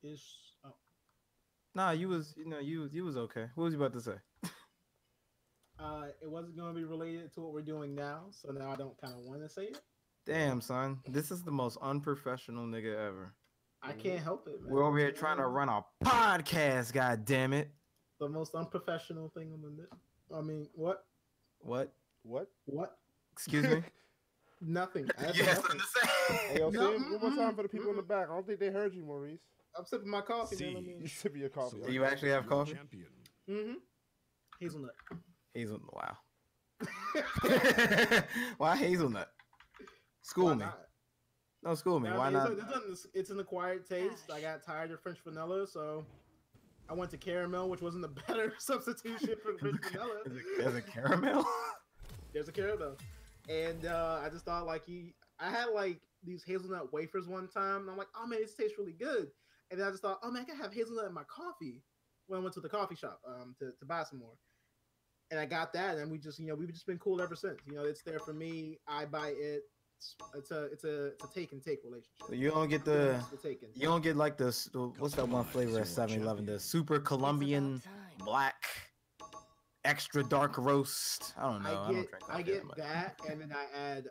Ish. Oh. Nah, you was okay. What was you about to say? It wasn't going to be related to what we're doing now, so now I don't kind of want to say it. Damn, son, this is the most unprofessional nigga ever. I can't help it, man. We're over here trying to run a podcast. God damn it! The most unprofessional thing on the. I mean, what? What? Excuse me. Nothing. You had something to say? Hey, yo, say it one more time for the people in the back. I don't think they heard you, Maurice. I'm sipping my coffee. You sipping your coffee. Do you actually have coffee? Mm-hmm. Hazelnut. Wow. Why hazelnut? School me. No, school me. Why not? It's an acquired taste. I got tired of French vanilla, so I went to caramel, which wasn't a better substitution for French vanilla. There's a caramel? There's a caramel. And I just thought, like, I had, like, these hazelnut wafers one time, and I'm like, oh, man, this tastes really good. And then I just thought, oh, man, I can have hazelnut in my coffee when I went to the coffee shop to buy some more. And I got that, and we've just been cool ever since. It's there for me. I buy it. It's a take and take relationship. So you don't get you don't get like what's that one flavor at 7-Eleven? The Super Colombian Black Extra Dark Roast. I don't know. I get that, and then I add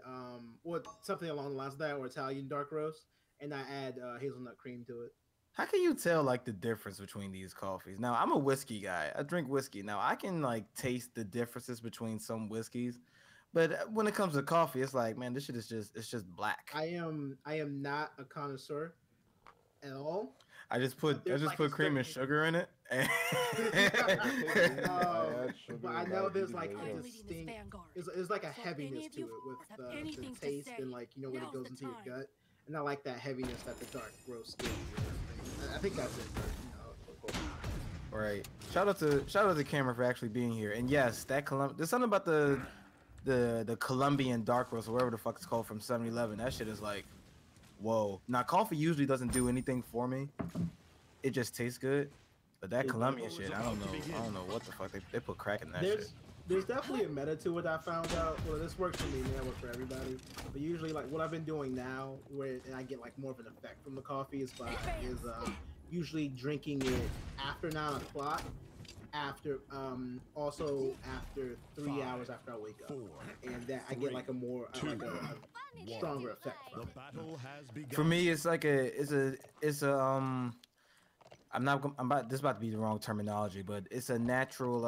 something along the lines of that, or Italian dark roast, and I add hazelnut cream to it. How can you tell like the difference between these coffees? Now I'm a whiskey guy. I drink whiskey. Now I can like taste the differences between some whiskeys. But when it comes to coffee, it's like, man, this shit is just black. I am not a connoisseur at all. I just put cream and sugar in it. But I know there's like a distinct, it's like a heaviness to it with the taste and like when it goes into your gut. And I like that heaviness that the dark roast gives. I think that's it. Right. Shout out to Cameron for actually being here. And yes, there's something about the Colombian dark roast or whatever the fuck it's called from 7-Eleven. That shit is like, whoa. Now coffee usually doesn't do anything for me. It just tastes good. But that Colombian shit, I don't know what the fuck they put crack in that shit. There's definitely a meta to it I found out. Well, this works for me, man. It works for everybody. But usually, like what I've been doing now, and I get like more of an effect from the coffee is usually drinking it after 9 o'clock. Also after 3 hours after I wake up, and that I get like a stronger effect from it. For me, it's like this is about to be the wrong terminology, but it's a natural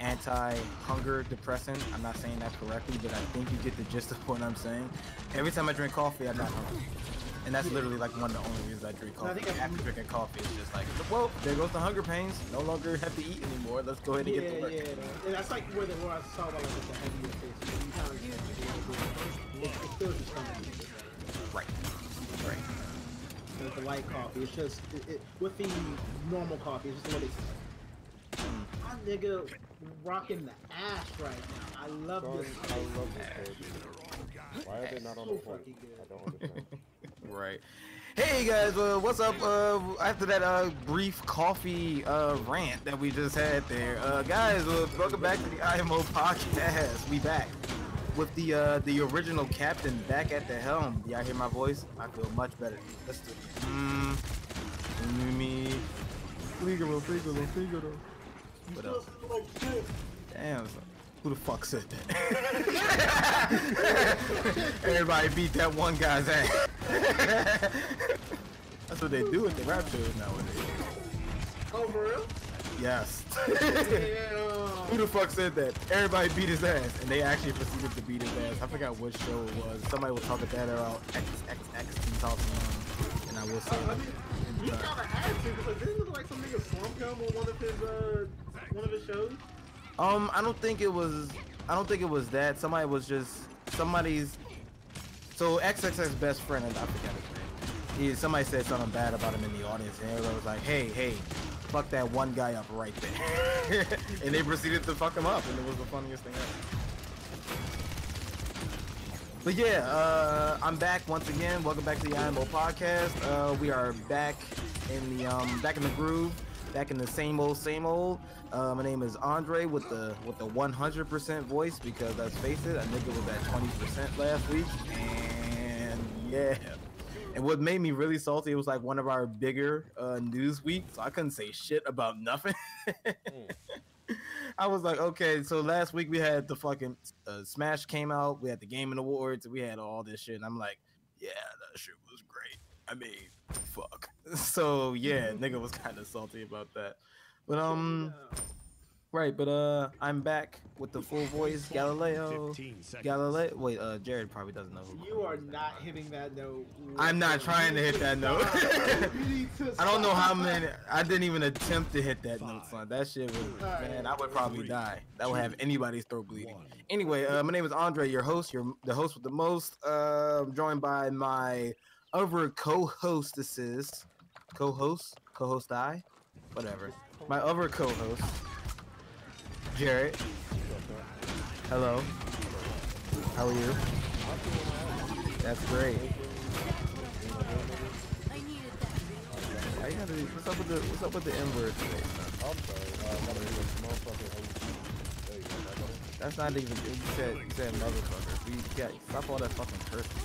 anti-hunger depressant. I'm not saying that correctly, but I think you get the gist of what I'm saying. Every time I drink coffee, I'm not hungry. And that's literally like one of the only reasons I drink coffee. After drinking coffee, it's just like, well, there goes the hunger pains. No longer have to eat anymore. Let's go ahead and get to work. Yeah. And that's like where I saw about like the heavier taste. It still just comes. Right. With the light coffee, it's just with the normal coffee, it's just what it's. My nigga rocking the ash right now. I love this. I love this. Why are they not on the phone? I don't understand. Right. Hey guys, what's up? After that brief coffee rant that we just had there, guys, welcome back to the IMO Podcast. We back with the original captain back at the helm. Y'all hear my voice? I feel much better. Let's do it. Figaro. What else? Damn. Who the fuck said that? Everybody beat that one guy's ass. That's what they do at the rap shows nowadays. Oh, for real? Yes. Damn. Who the fuck said that? Everybody beat his ass, and they actually proceeded to beat his ass. I forgot what show it was. Somebody was talking bad about XXX talking, and I will say. He kind of had to, because didn't it look like some nigga slumped him on one of his shows? I don't think it was that. Somebody's. So XXX's best friend, and I forgot his name. Somebody said something bad about him in the audience, and everybody was like, "Hey, fuck that one guy up right there," and they proceeded to fuck him up, and it was the funniest thing ever. But yeah, I'm back once again. Welcome back to the IMO Podcast. We are back in the groove. Back in the same old. My name is Andre with the 100% voice, because let's face it, a nigga was at 20% last week, and yeah, And what made me really salty, it was like one of our bigger news weeks, so I couldn't say shit about nothing. I was like, okay, so last week we had the fucking Smash came out, we had the Gaming Awards, we had all this shit, and I'm like, yeah, that shit was great. I mean, fuck. So yeah, nigga was kind of salty about that. But right, but I'm back with the full voice, Galileo. Wait, Jared probably doesn't know who. You are not hitting that note. I'm not trying to hit that note. I don't know how many. I didn't even attempt to hit that note, son. That shit was, man, I would probably die. That would have anybody's throat bleeding. Anyway, my name is Andre, your host. You're the host with the most. I'm joined by my other co-hostesses. Co-host I? Whatever. My other co-host. Jared. Hello. How are you? That's great. What's up with the N-word today, son? That's not even. You said motherfucker. We got stop all that fucking cursing.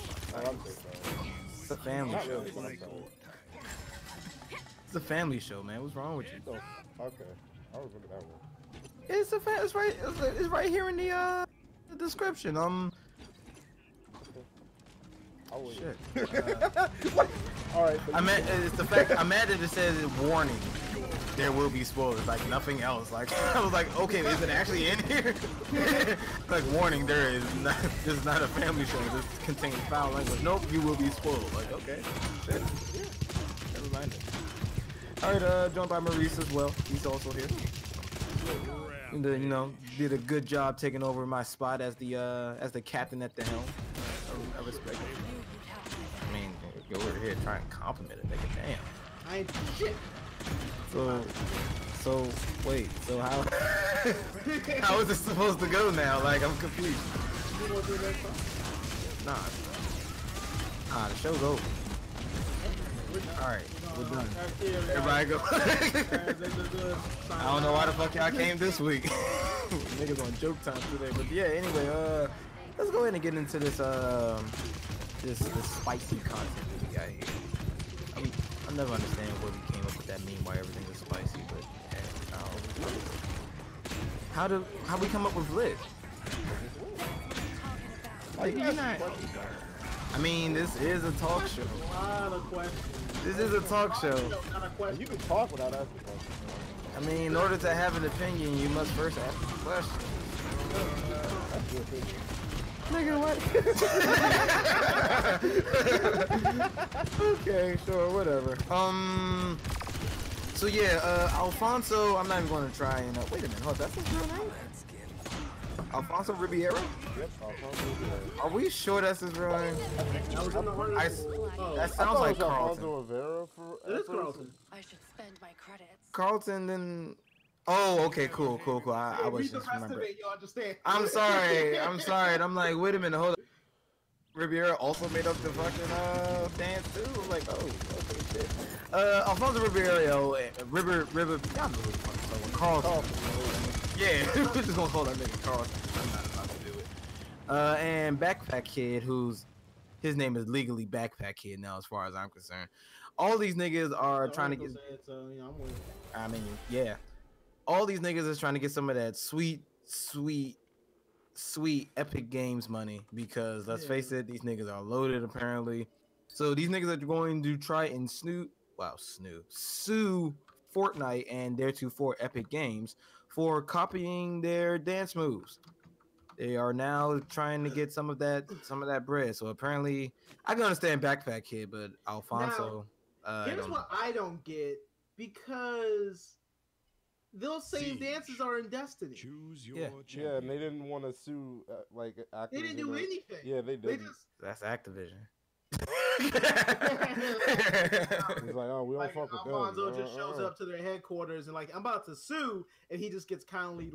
It's a family show. It's a family show, man. What's wrong with you? Okay, I remember that one. It's right here in the description. Shit. All right. I meant it's the fact. I'm mad that it says warning. There will be spoilers, like nothing else. Like I was like, okay, is it actually in here? Like warning, this is not a family show. This contains foul language. Nope, you will be spoiled. Like okay, shit. Never mind. All right, joined by Maurice as well. He's also here. Did a good job taking over my spot as the captain at the helm. I respect it. I mean, go over here trying to compliment it, nigga. Damn. I ain't shit. So wait. So how how is it supposed to go now? Like I'm confused. Nah, the show's over. All right, we're done. Everybody go. I don't know why the fuck y'all came this week. Niggas on joke time today, but yeah. Anyway, let's go ahead and get into this this spicy content that we got here. I never understand where we came up with that meme why everything is spicy, but how we come up with lit? Like, you're not. I mean, this is a talk show. A lot of questions. This is a talk show. You can talk without asking questions. I mean, in order to have an opinion, you must first ask a question. That's your opinion. Nigga, what? Okay, sure, whatever. So yeah, Alfonso, I'm not even going to try and, wait a minute, hold on, that's his real name? Alfonso Ribeiro? Yep, Alfonso Ribeiro. Are we sure that's his real name? That sounds like Carlton. It is Carlton. I should spend my credits. Carlton, then... Oh, okay, cool. I was Read the just rest remember. of it, you understand. I'm sorry. And I'm like, wait a minute, hold on. Ribeiro also made up the fucking dance too. I'm like, oh, okay, shit. Alfonso Ribeiro, y'all know who the fuck it's Carlton. Yeah, we're just gonna call that nigga Carlton. I'm not about to do it. And Backpack Kid, his name is legally Backpack Kid now, as far as I'm concerned. All these niggas are trying to get. I mean, yeah. All these niggas is trying to get some of that sweet Epic Games money because let's face it, these niggas are loaded apparently. So these niggas are going to try and sue Fortnite and theretofore Epic Games for copying their dance moves. They are now trying to get some of that bread. So apparently, I can understand Backpack Kid, but Alfonso. Here's what I don't get, because those same dances are in Destiny. Choose your champion. And they didn't want to sue Activision. They didn't do anything. Yeah, they did. That's Activision. He's like, oh, we don't fuck with them. Alfonso just shows up to their headquarters and like, I'm about to sue, and he just gets kindly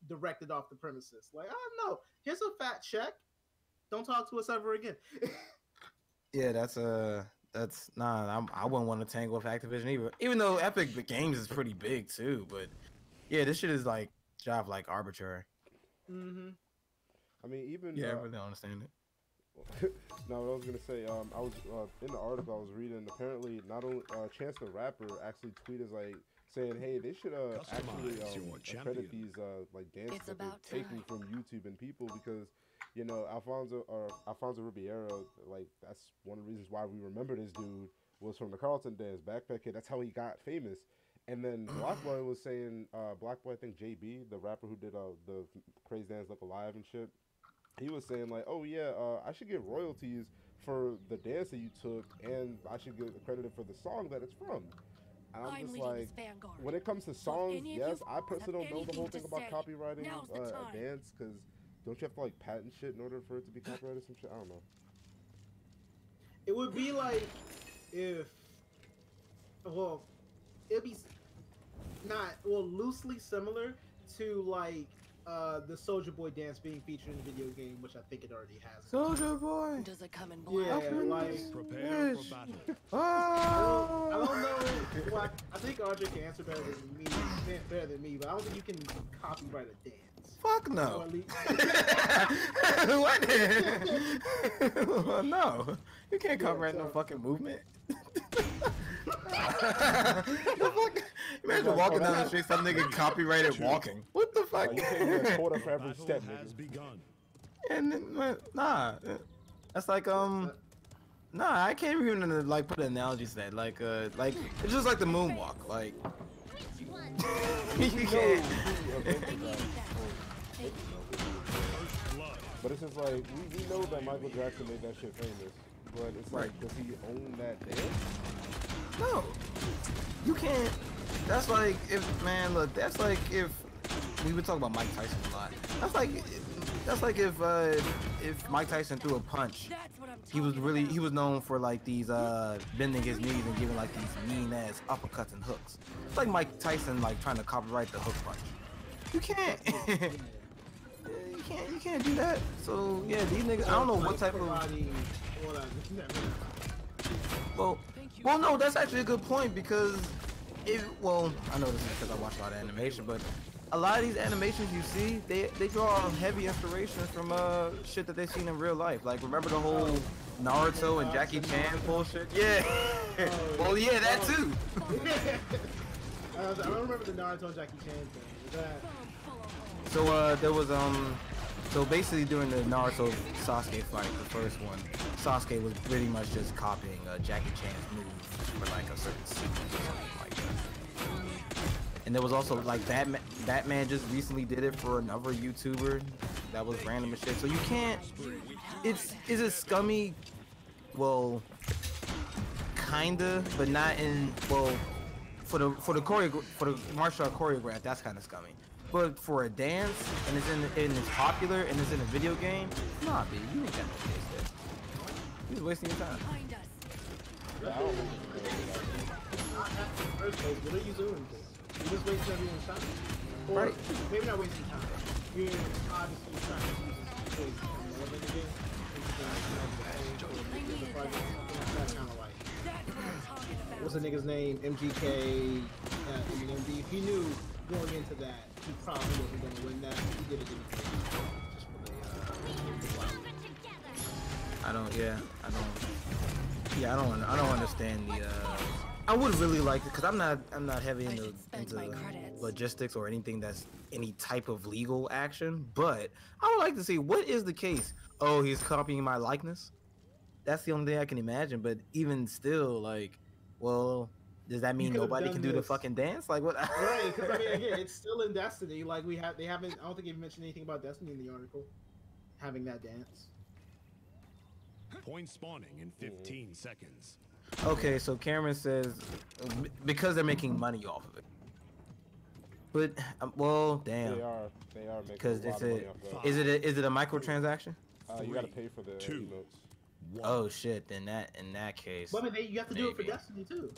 directed off the premises. Like, I don't know. Here's a fat check. Don't talk to us ever again. Yeah, I wouldn't want to tangle with Activision either. Even though Epic Games is pretty big too, but yeah, this shit is like arbitrary. Mm-hmm. I mean, even I really don't understand it. No, what I was gonna say, I was in the article I was reading. Apparently, not only Chance the Rapper actually tweeted like saying, "Hey, they should actually credit these like dances that they're taking from YouTube and people because you know Alfonso Ribeiro, like that's one of the reasons why we remember this dude was from the Carlton dance, Backpack Kid. That's how he got famous." And then Black Boy was saying, Black Boy, I think JB, the rapper who did the Crazy Dance Look Alive and shit. He was saying like, "Oh yeah, I should get royalties for the dance that you took, and I should get credited for the song that it's from." And I'm just like, when it comes to songs, yes, I personally don't know the whole thing about copywriting a dance, because don't you have to like patent shit in order for it to be copyrighted? Some shit, I don't know. It would be like if, well, it'd be loosely similar to like the Soulja Boy dance being featured in the video game, which I think it already has. Soulja Boy. Does it come in black? Yeah, like Prepare for battle. Oh. I don't know. Well, I think RJ can answer better than me, but I don't think you can copyright a dance. Fuck no. What? Well, no, you can't copyright no fucking movement. Imagine walking down the street, some nigga copyrighted walking. What the fuck? You can't get a quarter for every step, nigga. And then, nah, that's like nah, I can't even like put an analogy to that. Like it's just like the moonwalk. Like you can't. But it's just like we know that Michael Jackson made that shit famous, but it's like, does he own that dance? No, you can't. That's like look, that's like if we would talk about Mike Tyson a lot. That's like if Mike Tyson threw a punch, he was known for like these bending his knees and giving like these mean ass uppercuts and hooks. It's like Mike Tyson like trying to copyright the hook punch. You can't. You can't do that. So yeah, these niggas. I don't know what type of. Well, no, that's actually a good point because I know this is because I watch a lot of animation, but a lot of these animations you see, they draw heavy inspiration from shit that they've seen in real life. Like remember the whole Naruto and Jackie Chan bullshit? Yeah. Well, yeah, that too. I remember the Naruto and Jackie Chan thing. So there was so basically during the Naruto Sasuke fight, the first one, Sasuke was pretty much just copying Jackie Chan's moves for like a certain sequence or something like that. And there was also like Batman just recently did it for another YouTuber that was random and shit. So you can't. Is it scummy? Well, kinda, but not in for the martial art choreograph, that's kind of scummy. But for a dance, and it's popular, and it's in a video game, nah, B, you ain't got no case there. You was wasting your time. First place, what are you doing? You're just wasting everyone's time. Or Right. maybe not wasting time. You're obviously trying to use this choice to become more than a game. What's the nigga's name? MGK, MD. If he knew going into that, he probably wasn't going to win that. He did it in the just for the I don't understand the I would really like it because I'm not heavy into logistics or anything that's any type of legal action, but I would like to see what is the case. Oh, he's copying my likeness? That's the only thing I can imagine, but even still, like, well, does that mean nobody can do the fucking dance? Like what? Right, because I mean, again, it's still in Destiny. Like they haven't. I don't think they mentioned anything about Destiny in the article, having that dance. Point spawning in 15 seconds. Okay, so Cameron says because they're making money off of it. But well, damn. They are making Because a lot of money off is it a microtransaction? you gotta pay for the emotes. Oh shit! Then in that case. But I mean, you have to do it for maybe. Destiny too.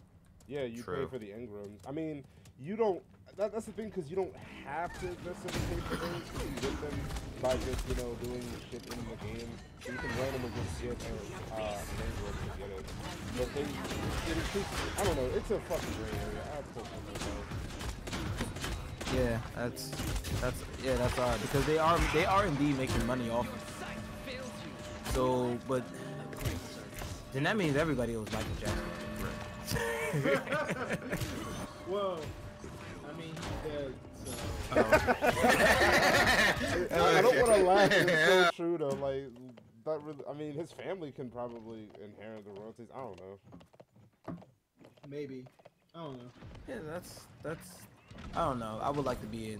Yeah, you True. pay for the engrams. I mean, you don't. That's the thing, because you don't have to necessarily pay for things. You can get them by just doing shit in the game. So you can randomly just get an engram to get it. But I don't know. It's a fucking gray area. I personally don't know. Yeah, that's odd because they are indeed making money off of it. So, but then that means everybody owes Michael Jackson. Well, I mean, he's dead. So. I don't want to laugh. It's so true though. Like, that really. I mean, his family can probably inherit the royalties. I don't know. Maybe. I don't know. Yeah, that's. I don't know. I'd like to be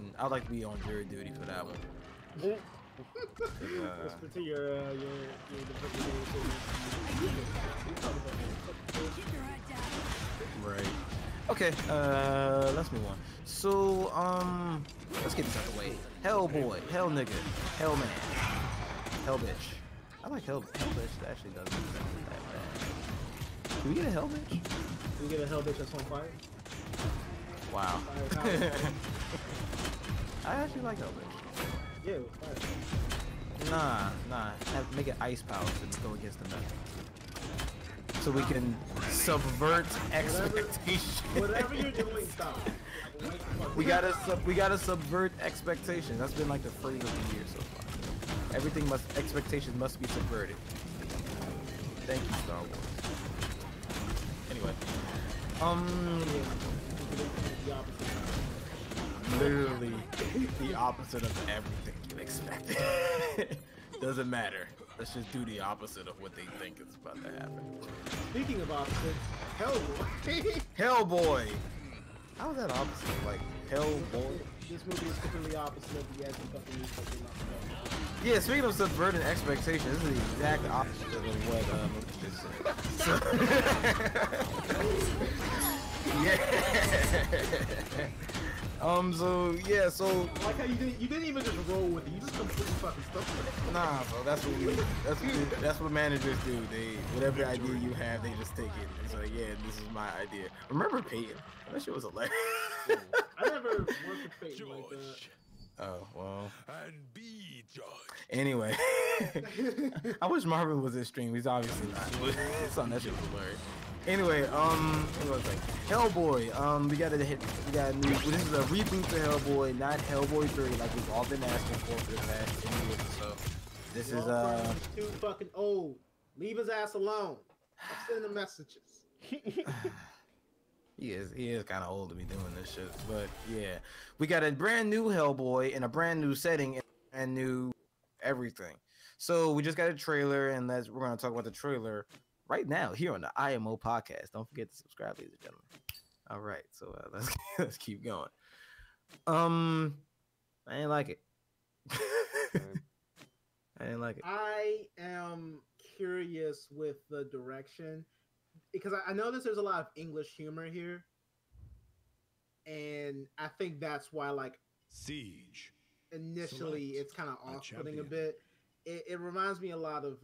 on jury duty for that one. Whisper to your Right. Okay. Let's move on. So let's get this out of the way. Hell boy, hell nigga, hell man, hell bitch. I like hell bitch. That actually doesn't sound that bad. Can we get a hell bitch? Can we get a hell bitch that's on fire? Wow. Fire. I actually like hell bitch. Yeah, fire. Nah. Make it ice powers and go against the metal. So we can subvert expectations. Whatever you're doing, stop. We gotta subvert expectations. That's been like the phrase of the year so far. Expectations must be subverted. Thank you, Star Wars. Anyway, literally the opposite of everything you expected. Doesn't matter. Let's just do the opposite of what they think is about to happen. Speaking of opposites, Hellboy. Hellboy. How is that opposite? Like Hellboy? This movie is completely opposite of the edgy fucking news that came out. Yeah, speaking of subverting expectations, this is the exact opposite of what Maurice just said. So yeah, so I like how you didn't even just roll with it. You just completely fucking stuck with it. nah, bro, that's what managers do. They whatever idea you have, they just take it. It's like, yeah, this is my idea. Remember Peyton? That shit was hilarious. I never worked with Peyton like that. Oh well. And be judged. Anyway, I wish Marvin was this stream. He's obviously not. Son, that shit was hilarious. Anyway, what was I saying? Hellboy. We got a new. This is a reboot to Hellboy, not Hellboy 3, like we've all been asking for the past 10 years or so. This is He's too fucking old. Leave his ass alone. I'm sending messages. He is kind of old to be doing this shit, but yeah, we got a brand new Hellboy in a brand new setting and new everything. So we just got a trailer, and we're gonna talk about the trailer right now here on the IMO Podcast. Don't forget to subscribe, ladies and gentlemen. All right, so let's keep going. I ain't like it. I didn't like it. I am curious with the direction because I notice there's a lot of English humor here, and I think that's why, like, Siege. initially Select it's kind of a off-putting a champion. bit. It reminds me a lot of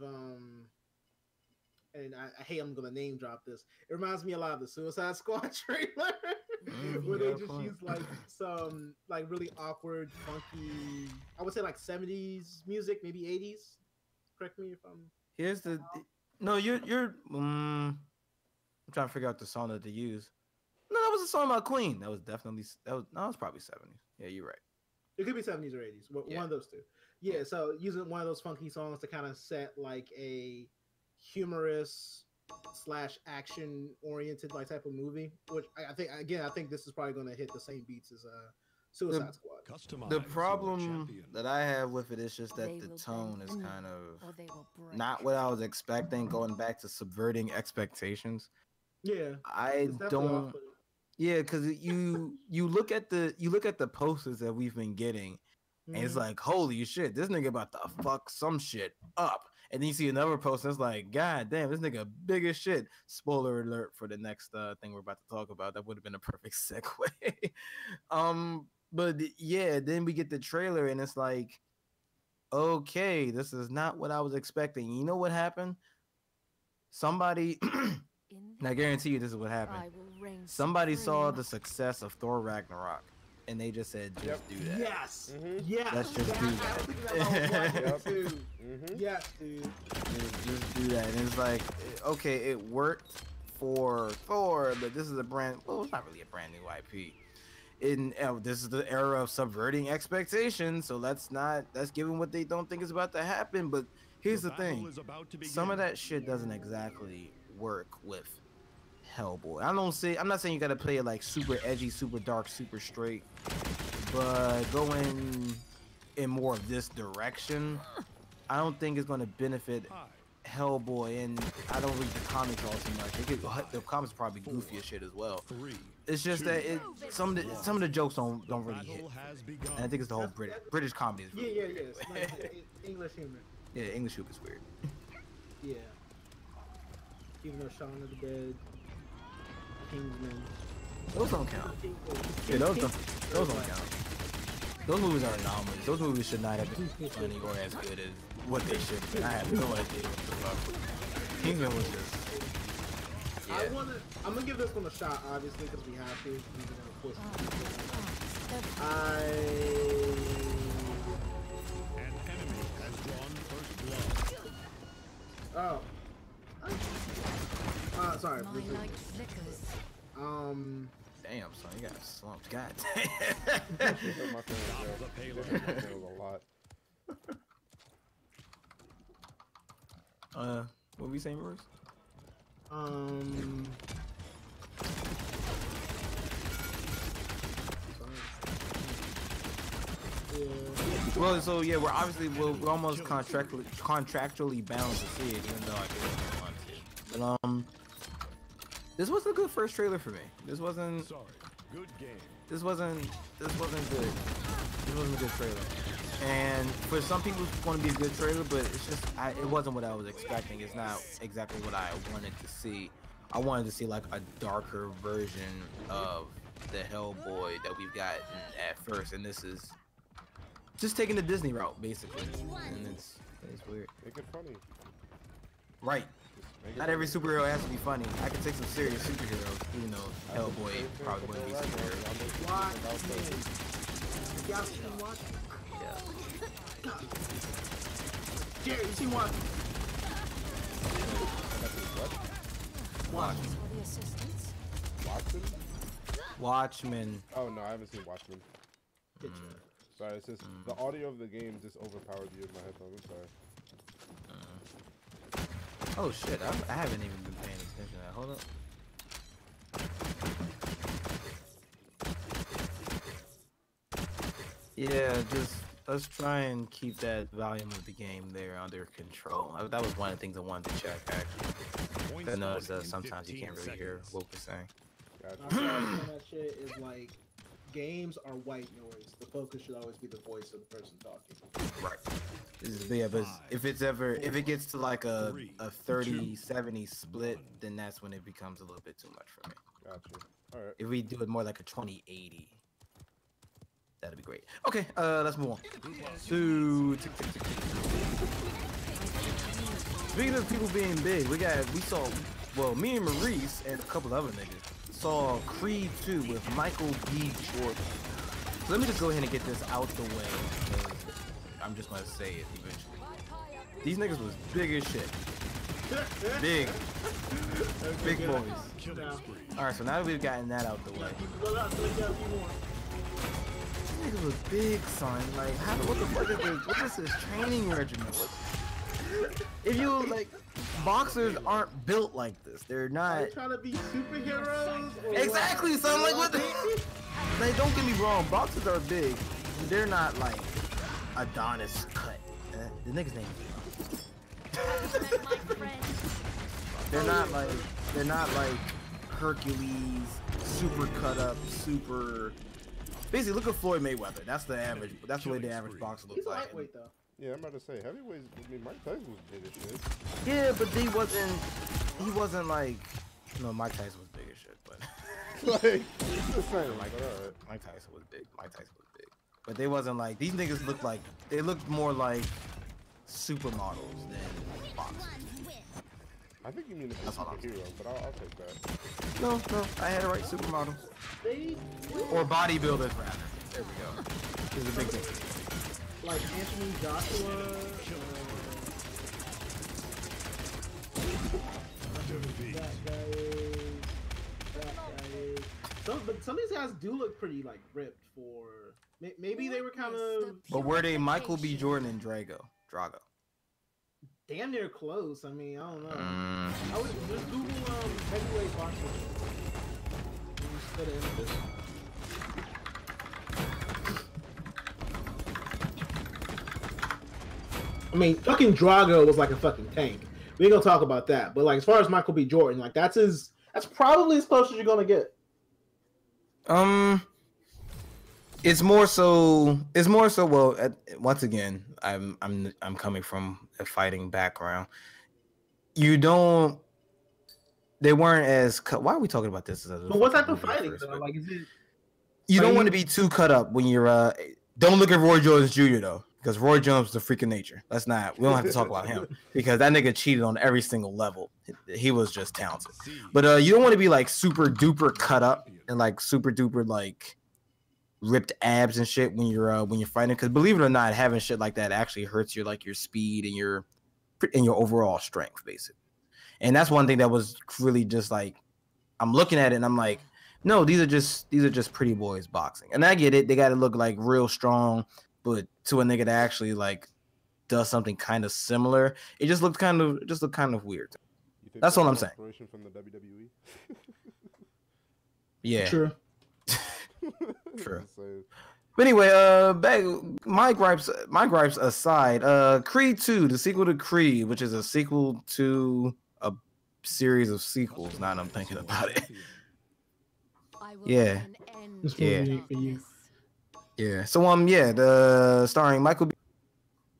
and I hate I'm gonna name drop this. It reminds me a lot of the Suicide Squad trailer, where they just use like some like really awkward, funky, I would say like 70s music, maybe 80s. Correct me if I'm. Here's the no, you're I'm trying to figure out the song that they use. No, that was a song about Queen. That was probably 70s. Yeah, you're right. It could be 70s or 80s. One of those two. Yeah, so using one of those funky songs to kind of set like a humorous / action oriented like type of movie, which I think this is probably going to hit the same beats as Suicide Squad. Customize The your problem champion. that I have with it is just that They the will tone is bend kind of or they will break. not what I was expecting. Going back to subverting expectations, Yeah, I it's definitely don't. off-putting. Yeah, because you look at the posters that we've been getting, and it's Mhm. like, holy shit, this nigga about to fuck some shit up. And then you see another poster, it's like, god damn, this nigga big as shit. Spoiler alert for the next thing we're about to talk about. That would have been a perfect segue. But yeah, then we get the trailer, and it's like, okay, this is not what I was expecting. You know what happened? Somebody, In and I guarantee you, this is what happened. I will reign Somebody saw supreme. the success of Thor Ragnarok, and they just said, just do that. Yes, Mhm. yes. Let's just do I that. was thinking that whole black Yep. too. Mhm. Yes, dude. Just do that. And it's like, okay, it worked for Thor, but this is it's not really a brand new IP. This is the era of subverting expectations, so let's give them what they don't think is about to happen. But Here's the thing. Some of that shit doesn't exactly work with Hellboy. I'm not saying you gotta play it like super edgy, super dark, super straight, but going in more of this direction, I don't think it's gonna benefit Hellboy, and I don't read the comics all too much. The comics are probably goofy as shit as well. It's just that some of the jokes don't really hit, and I think it's the whole British comedy. Is really Yeah. It's like English humor. Yeah, English humor is weird. Yeah. Even though Shaun of the Dead, Kingsman. Those don't count. Yeah, those don't count. Those movies are anomalies. Those movies should not have been funny or as good as what they should have been. I have no idea what the fuck. Kingsman was just... Yeah. I'm gonna give this one a shot, obviously, because we have to. Even though, of course, An enemy has drawn first blood. Sorry. Damn, son, you got slumped. God My feelings a lot. what were you saying, Maurice? Yeah. Well, so yeah, we're almost contractually bound to see it, even though I didn't want to. But this wasn't a good first trailer for me. This wasn't. Sorry. Good game. This wasn't good. This wasn't a good trailer. And for some people, it's going to be a good trailer, but it's just it wasn't what I was expecting. It's not exactly what I wanted to see. I wanted to see like a darker version of the Hellboy that we've gotten at first, and this is just taking the Disney route basically, and it's weird. Make it funny. Right. Not every superhero has to be funny. I can take some serious superheroes, even though Hellboy probably wouldn't be superhero. Y'all seen Watchmen? Yeah. Jerry, you seen Watchmen? Watchmen. Watson? Watchmen. Oh no, I haven't seen Watchmen. Sorry, it's just the audio of the game just overpowered you in my headphones. I'm sorry. Oh shit, I haven't even been paying attention to that. Hold up. Yeah, just let's try and keep that volume of the game there under control. That was one of the things I wanted to check, actually. I noticed that sometimes you can't really hear what we're saying. That shit is like, games are white noise. The focus should always be the voice of the person talking. Right. Yeah, but if it gets to like a 30-70 split, then that's when it becomes a little bit too much for me. Gotcha. Alright. If we do it more like a 20-80, that'd be great. Okay, let's move on. So, speaking of people being big, we saw, well, me and Maurice and a couple other niggas saw Creed 2 with Michael B. Jordan. So let me just go ahead and get this out the way, because I'm just gonna say it eventually. These niggas was big as shit. Big boys. Alright, so now that we've gotten that out the way. These niggas was big, son. Like, what the fuck is this? What is this training regimen? If you, like, boxers aren't built like this. They're not. Are they trying to be superheroes? Exactly, son. Like, what the? Like, don't get me wrong. Boxers are big. They're not like Adonis cut. The nigga's name is They're not like Hercules, super cut up, super. Basically, look at Floyd Mayweather. That's the average. That's the way the average boxer looks He's like. lightweight though. Yeah, I'm about to say heavyweights. I mean, Mike Tyson was big as shit. Yeah, but he wasn't like. No, Mike Tyson was big as shit, but. Like, it's the same. Mike Tyson was big. But they wasn't like, these niggas looked like, they looked more like supermodels than boxers. I think you mean a superhero, but I'll take that. No, I had it right, supermodels. Or bodybuilders, rather. There we go. There's a big difference. Like Anthony Joshua. That guy is. But some of these guys do look pretty like ripped for. Maybe they were kind of. But were they Michael B. Jordan and Drago? damn near close. I mean, I don't know. I would just Google heavyweight boxing. I mean, fucking Drago was like a fucking tank. We ain't gonna talk about that. But like, as far as Michael B. Jordan, like that's probably as close as you're gonna get. It's more so. Well, once again, I'm coming from a fighting background. They weren't as. Why are we talking about this? But what type of fighting though? Like, is it? You don't want to be too cut up when you're. Don't look at Roy Jones Jr. though, because Roy Jones is a freak of nature. We don't have to talk about him because that nigga cheated on every single level. He was just talented. But you don't want to be like super duper cut up and like super duper like ripped abs and shit when you're fighting. Because believe it or not, having shit like that actually hurts your like your speed and your overall strength, basically. And that's one thing that was really just like, I'm looking at it and I'm like, no, these are just pretty boys boxing. And I get it, they got to look like real strong, but to a nigga that actually like does something kind of similar, it just looked kind of weird. That's all I'm saying. Inspiration from the WWE. Yeah. True. True. But anyway, back my gripes aside, Creed 2, the sequel to Creed, which is a sequel to a series of sequels. Now that I'm thinking about it. Yeah. Yeah. So the starring Michael B.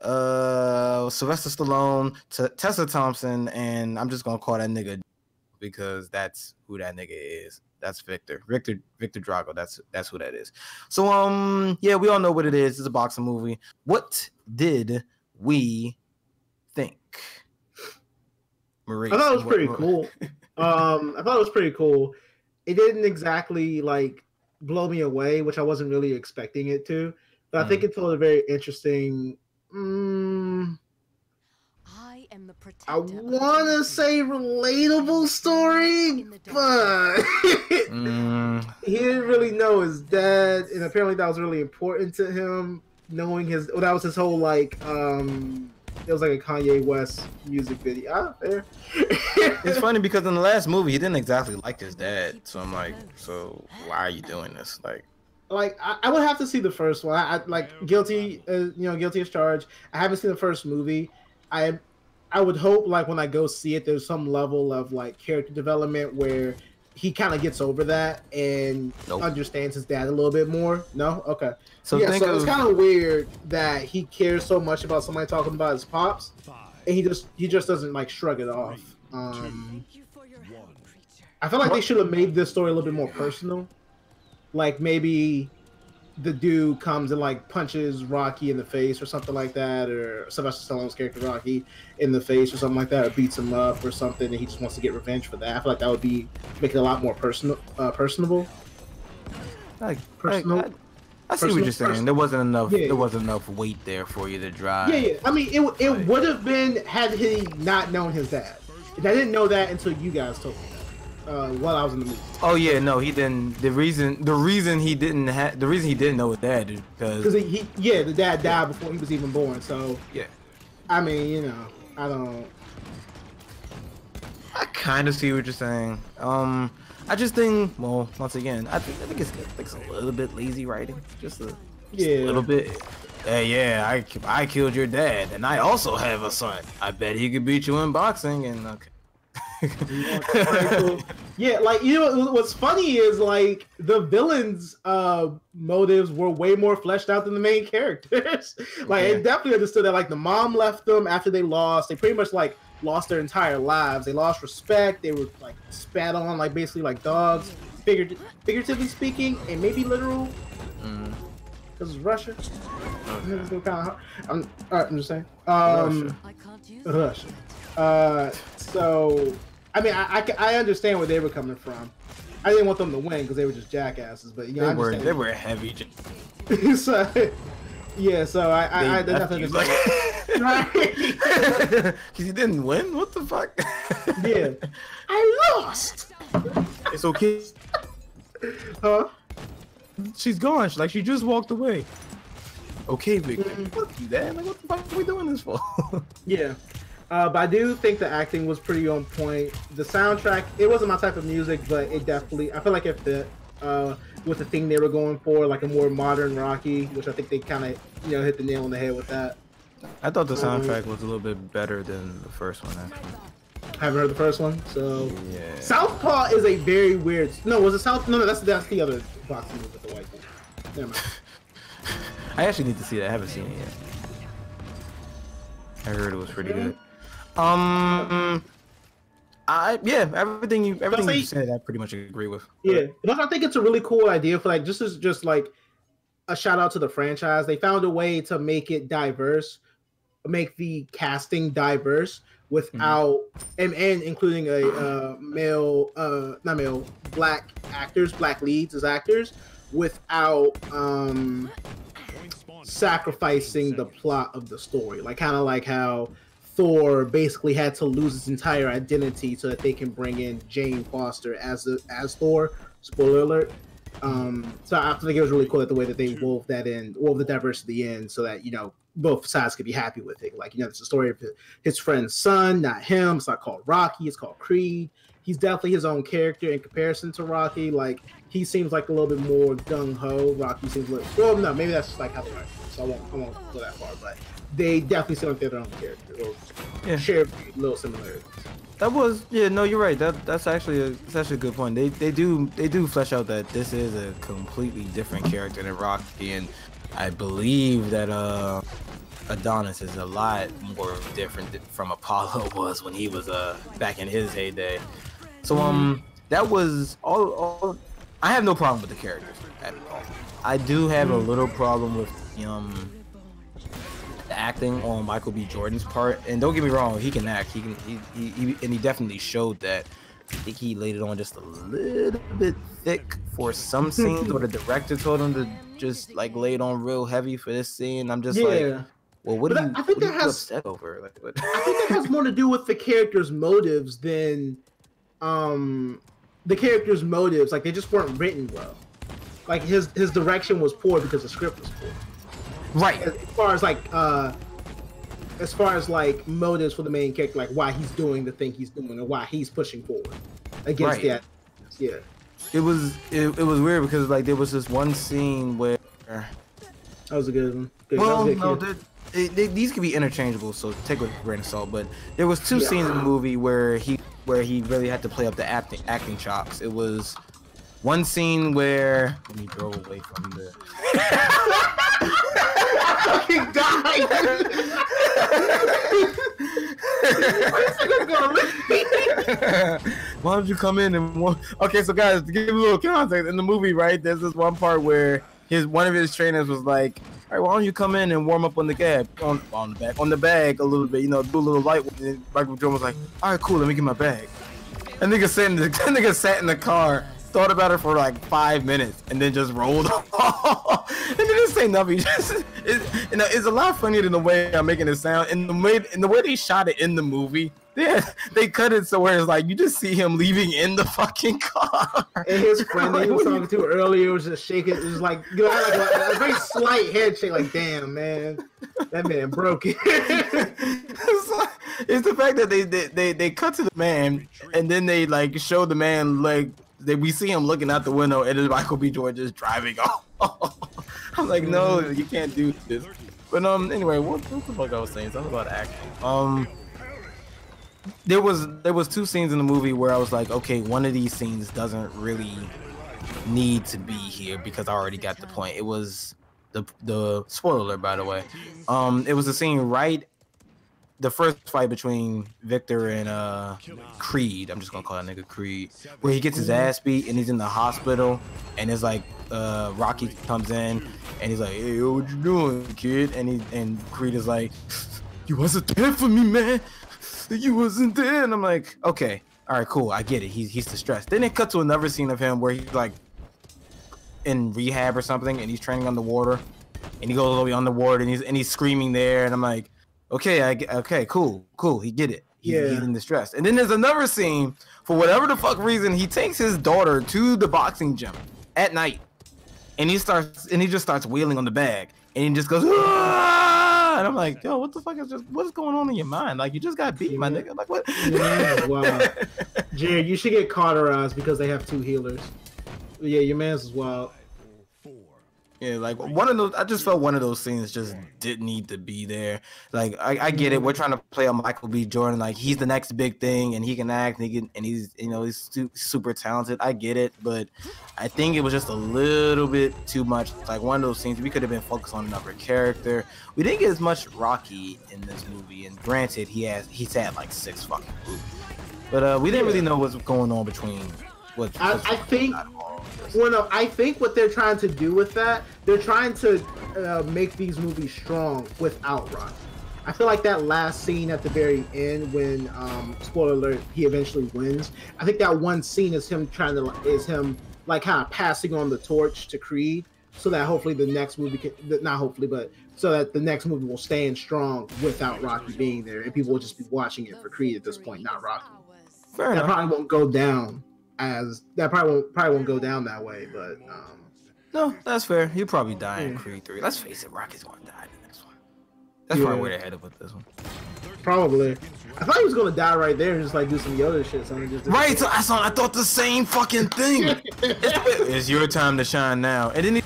Sylvester Stallone, Tessa Thompson, and I'm just gonna call that nigga because that's who that nigga is. That's Victor Drago. That's who that is. So we all know what it is. It's a boxing movie. What did we think, Maurice? I thought it was pretty cool. I thought it was pretty cool. It didn't exactly like blow me away, which I wasn't really expecting it to. But I think it told a very interesting. I want to say relatable story, but he didn't really know his dad, and apparently that was really important to him. Knowing that was his whole like it was like a Kanye West music video. Fair. It's funny because in the last movie he didn't exactly like his dad, so I'm like, so why are you doing this? Like I would have to see the first one. I like guilty as charged. I haven't seen the first movie. I would hope like when I go see it, there's some level of like character development where he kind of gets over that and understands his dad a little bit more. No, okay. So it's kind of weird that he cares so much about somebody talking about his pops, and he just doesn't like shrug it off. I feel like they should have made this story a little bit more personal. Like maybe the dude comes and like punches Rocky in the face or something like that, or Sylvester Stallone's character Rocky in the face or something like that, or beats him up or something, and he just wants to get revenge for that. I feel like that would make it a lot more personable. I see what you're saying. There wasn't enough. There wasn't enough weight there for you to drive. Yeah. I mean, it would have been had he not known his dad. And I didn't know that until you guys told me that. While I was in the movie. Oh yeah, no, he didn't. The reason he didn't know his dad is because the dad died before he was even born. So yeah, I mean, I kind of see what you're saying. I just think, well, once again, I think it's a little bit lazy writing, just a little bit. Hey, yeah, I killed your dad, and I also have a son. I bet he could beat you in boxing, and okay. Yeah, like what's funny is like the villains' motives were way more fleshed out than the main characters. Like I definitely understood that. Like the mom left them after they lost. They pretty much like lost their entire lives. They lost respect. They were like spat on, like basically like dogs, figuratively speaking, and maybe literal. Because it's Russia. I'm just saying. Russia. So. I mean, I understand where they were coming from. I didn't want them to win because they were just jackasses, but they were heavy. So I definitely understand. Right? Because you didn't win. What the fuck? Yeah, I lost. It's okay. Huh? She's gone. She just walked away. Okay, Victor. Fuck you, Dad. Like, what the fuck are we doing this for? Yeah. But I do think the acting was pretty on point. The soundtrack, it wasn't my type of music, but it definitely, I feel like it fit with the thing they were going for, like a more modern Rocky, which I think they kind of, hit the nail on the head with that. I thought the soundtrack was a little bit better than the first one, actually. I haven't heard the first one, so yeah. Southpaw is a very weird. No, was it South? No, that's the other boxing movie with the white one. Never mind. I actually need to see that. I haven't seen it yet. I heard it was pretty good. Everything you said, I pretty much agree with. Yeah, but I think it's a really cool idea for like just like a shout out to the franchise. They found a way to make it diverse, make the casting diverse without and including a black actors, black leads as actors, without sacrificing the plot of the story. Like kind of like how Thor basically had to lose his entire identity so that they can bring in Jane Foster as Thor. Spoiler alert. So I think it was really cool that the way that they wove the diversity in, so that both sides could be happy with it. Like it's the story of his friend's son, not him. It's not called Rocky. It's called Creed. He's definitely his own character in comparison to Rocky. Like he seems like a little bit more gung ho. Rocky seems no, maybe that's just like how they are. So I won't go that far, but they definitely seem like they're their own character or share little similarities. That was no, you're right. That's actually a good point. They do flesh out that this is a completely different character than Rocky, and I believe that Adonis is a lot more different from Apollo was when he was back in his heyday. So that was all. I have no problem with the characters at all. I do have a little problem with the acting on Michael B. Jordan's part, and don't get me wrong, he can act. He definitely showed that. I think he laid it on just a little bit thick for some scenes, or the director told him to just like lay it on real heavy for this scene. I'm just like, well, what are you upset over? Like, what? I think that has more to do with the character's motives than the character's motives. Like they just weren't written well. Like his direction was poor because the script was poor. Right. As far as like motives for the main character, like why he's doing the thing he's doing and why he's pushing forward against that. Yeah. It was weird because like there was this one scene where that was a good one. These could be interchangeable, so take it with a grain of salt. But there was two scenes in the movie where he really had to play up the acting chops. It was one scene where he drove away from the. He died. Why don't you come in and okay? So guys, to give you a little context, in the movie, right? There's this one part where one of his trainers was like, "All right, why don't you come in and warm up on the bag a little bit? Do a little light." And Michael Jordan was like, "All right, cool. Let me get my bag." And nigga sat in the car, thought about it for like 5 minutes, and then just rolled off. And they didn't say nothing. It's a lot funnier than the way I'm making it sound. And the way they shot it in the movie, they cut it so where it's like you just see him leaving in the fucking car. And his friend that he was talking to earlier was just shaking. It was like a very slight head shake. Like, damn, man, that man broke it. It's the fact that they cut to the man, and then they like show the man like. We see him looking out the window, and then Michael B. Jordan just driving off. I'm like, no, you can't do this. But anyway, what the fuck I was saying? Something about acting. There was two scenes in the movie where I was like, okay, one of these scenes doesn't really need to be here because I already got the point. It was the spoiler alert, by the way. It was the scene right. The first fight between Victor and Creed, I'm just gonna call that nigga Creed, where he gets his ass beat and he's in the hospital, and it's like Rocky comes in and he's like, "Hey, what you doing, kid?" And Creed is like, "You wasn't there for me, man. You wasn't there." And I'm like, okay, all right, cool, I get it. He's distressed. Then they cut to another scene of him where he's like in rehab or something, and he's training underwater, and he goes all the way underwater, and he's screaming there, and I'm like. Okay, cool. He get it. He's in distress. And then there's another scene, for whatever the fuck reason, he takes his daughter to the boxing gym at night, and he just starts wheeling on the bag, and he just goes, "Aah!" God. I'm like, yo, what the fuck what's going on in your mind? Like, you just got beat, my nigga. Like, what? Yeah, wow. Jared, you should get cauterized because they have 2 healers. Yeah, your man's is wild. Yeah, like one of those. I just felt one of those scenes just didn't need to be there. Like I get it. We're trying to play a Michael B. Jordan. Like he's the next big thing, and he can act, and he's he's super talented. I get it, but I think it was just a little bit too much. Like one of those scenes we could have been focused on another character. We didn't get as much Rocky in this movie, and granted, he's had like 6 fucking movies, but we didn't really know what's going on between. I think. Well, no, I think what they're trying to do with that, they're trying to make these movies strong without Rocky. I feel like that last scene at the very end when, spoiler alert, he eventually wins. I think that one scene is him kind of passing on the torch to Creed, so that hopefully the next movie so that the next movie will stand strong without Rocky being there, and people will just be watching it for Creed at this point, not Rocky. Fair enough. Probably won't go down. Probably won't go down that way, but no, that's fair. He'll probably die in Creed 3. Let's face it, Rocky's gonna die in the next one. That's probably where they're headed with this one. Probably. I thought he was gonna die right there and just like do some Yoda shit. So right, so I thought the same fucking thing. It's your time to shine now, and then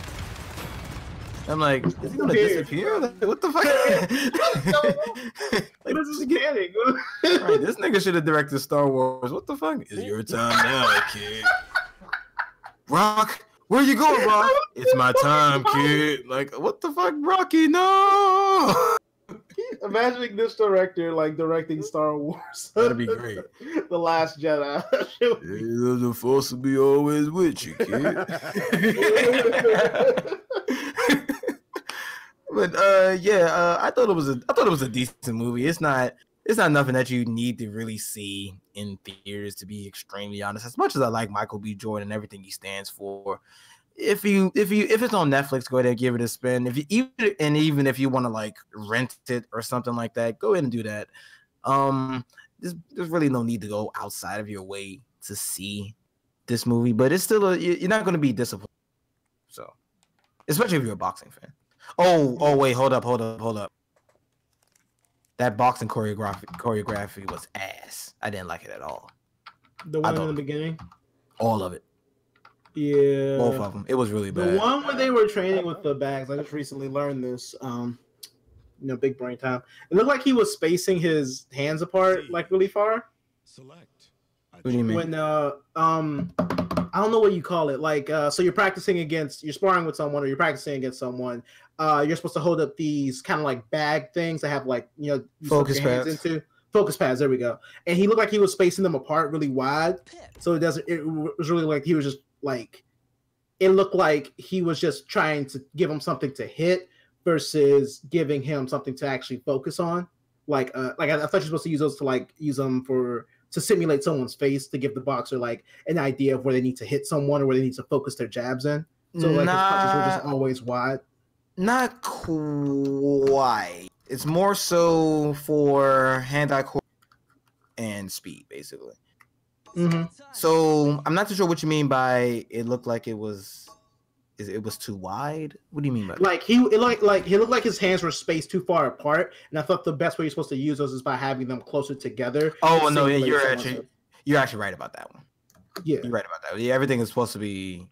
I'm like, is he gonna disappear? Like, what the fuck? Like, this is kidding. Right, this nigga should have directed Star Wars. What the fuck? It's your time now, kid. Rock, where you going, Rock? It's my time, kid. Like, what the fuck, Rocky? No. Imagining this director like directing Star Wars. That'd be great. The Last Jedi. The Force will be always with you, kid. But I thought it was a decent movie. It's not nothing that you need to really see in theaters, to be extremely honest. As much as I like Michael B. Jordan and everything he stands for, if it's on Netflix, go ahead and give it a spin. Even if you want to like rent it or something like that, go ahead and do that. There's really no need to go outside of your way to see this movie, but it's still you're not going to be disappointed. So, especially if you're a boxing fan. Oh wait, hold up. That boxing choreography was ass. I didn't like it at all. The one in the beginning? All of it. Yeah. Both of them. It was really bad. The one where they were training with the bags, I just recently learned this. Big brain time. It looked like he was spacing his hands apart like really far. Select. What do you mean? When I don't know what you call it. Like so you're sparring with someone or you're practicing against someone. You're supposed to hold up these kind of like bag things that have like, focus pads. Focus pads, there we go. And he looked like he was spacing them apart really wide. So it was really like he was just like, it looked like he was just trying to give him something to hit versus giving him something to actually focus on. Like I thought you're supposed to use those to use them to simulate someone's face, to give the boxer like an idea of where they need to hit someone or where they need to focus their jabs in. So like his punches were just always wide. Not quite. It's more so for hand-eye coordination and speed, basically. Mm-hmm. So I'm not too sure what you mean by it looked like it was too wide. What do you mean by that? Like he looked like his hands were spaced too far apart, and I thought the best way you're supposed to use those is by having them closer together. Oh no, yeah, you're actually right about that one. Yeah, you're right about that. Yeah, everything is supposed to be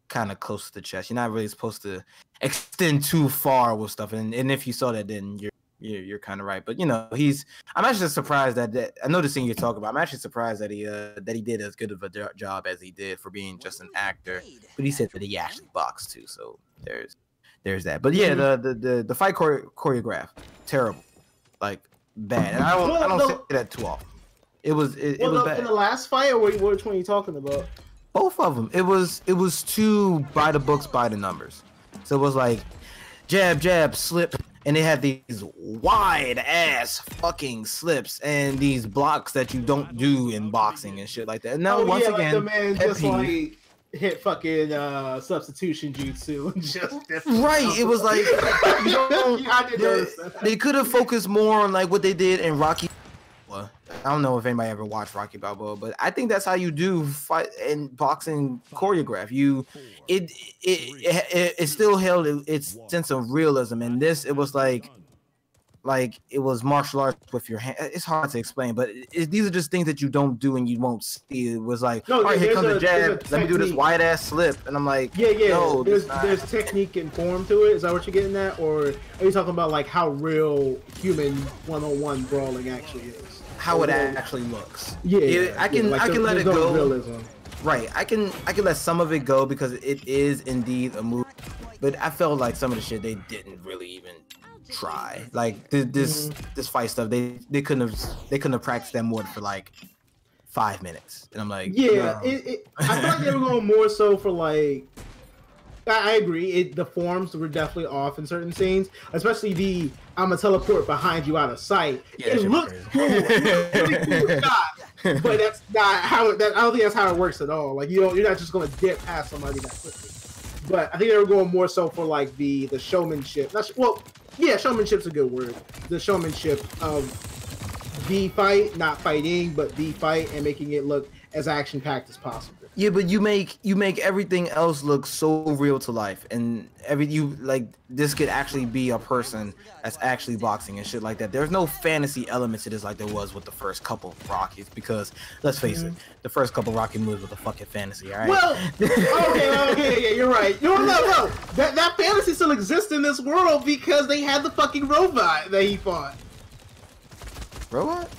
kind of close to the chest. You're not really supposed to extend too far with stuff, and if you saw that, then you're kind of right. But I'm actually surprised that I know the scene you're talking about. I'm actually surprised that he did as good of a job as he did for being just an actor. But he said that he actually boxed too, so there's that. But yeah, the fight choreograph, terrible, like bad. And I don't say that too often. It was bad. In the last fight, or which one are you talking about? Both of them. It was too by the books, by the numbers. So it was like jab, jab, slip. And they had these wide ass fucking slips and these blocks that you don't do in boxing and shit like that. Now once again, the man just like hit fucking substitution jutsu. Right. It was like they could have focused more on like what they did in Rocky. Well, I don't know if anybody ever watched Rocky Balboa, but I think that's how you do fight in boxing choreograph. It still held its sense of realism. And this, it was like like it was martial arts with your hand. It's hard to explain, but these are just things that you don't do and you won't see. It was like, all right, here comes a jab. Let me do this wide ass slip, and I'm like, yeah. No, there's technique and form to it. Is that what you're getting at, or are you talking about like how real human one-on-one brawling actually is? How it actually looks. Yeah, I can let it go. Realism. Right, I can let some of it go because it is indeed a movie, but I felt like some of the shit they didn't really even try. Like this fight stuff, they couldn't have practiced that more for like 5 minutes, and I'm like, yeah, no. I feel like they were going more so for like. I agree. The forms were definitely off in certain scenes, especially the "I'm gonna teleport behind you out of sight." Yeah, it looks cool. Really cool shot, but that's not how. I don't think that's how it works at all. Like you're not just gonna dip past somebody that quickly. But I think they were going more so for like the showmanship. Showmanship's a good word. The showmanship of the fight, not fighting, but the fight, and making it look as action packed as possible. Yeah, but you make everything else look so real to life, and this could actually be a person that's actually boxing and shit like that. There's no fantasy element to this like there was with the first couple Rockies, because let's face it, the first couple Rocky movies were the fucking fantasy, all right? Well, okay, yeah, you're right. No, that fantasy still exists in this world because they had the fucking robot that he fought. Robot?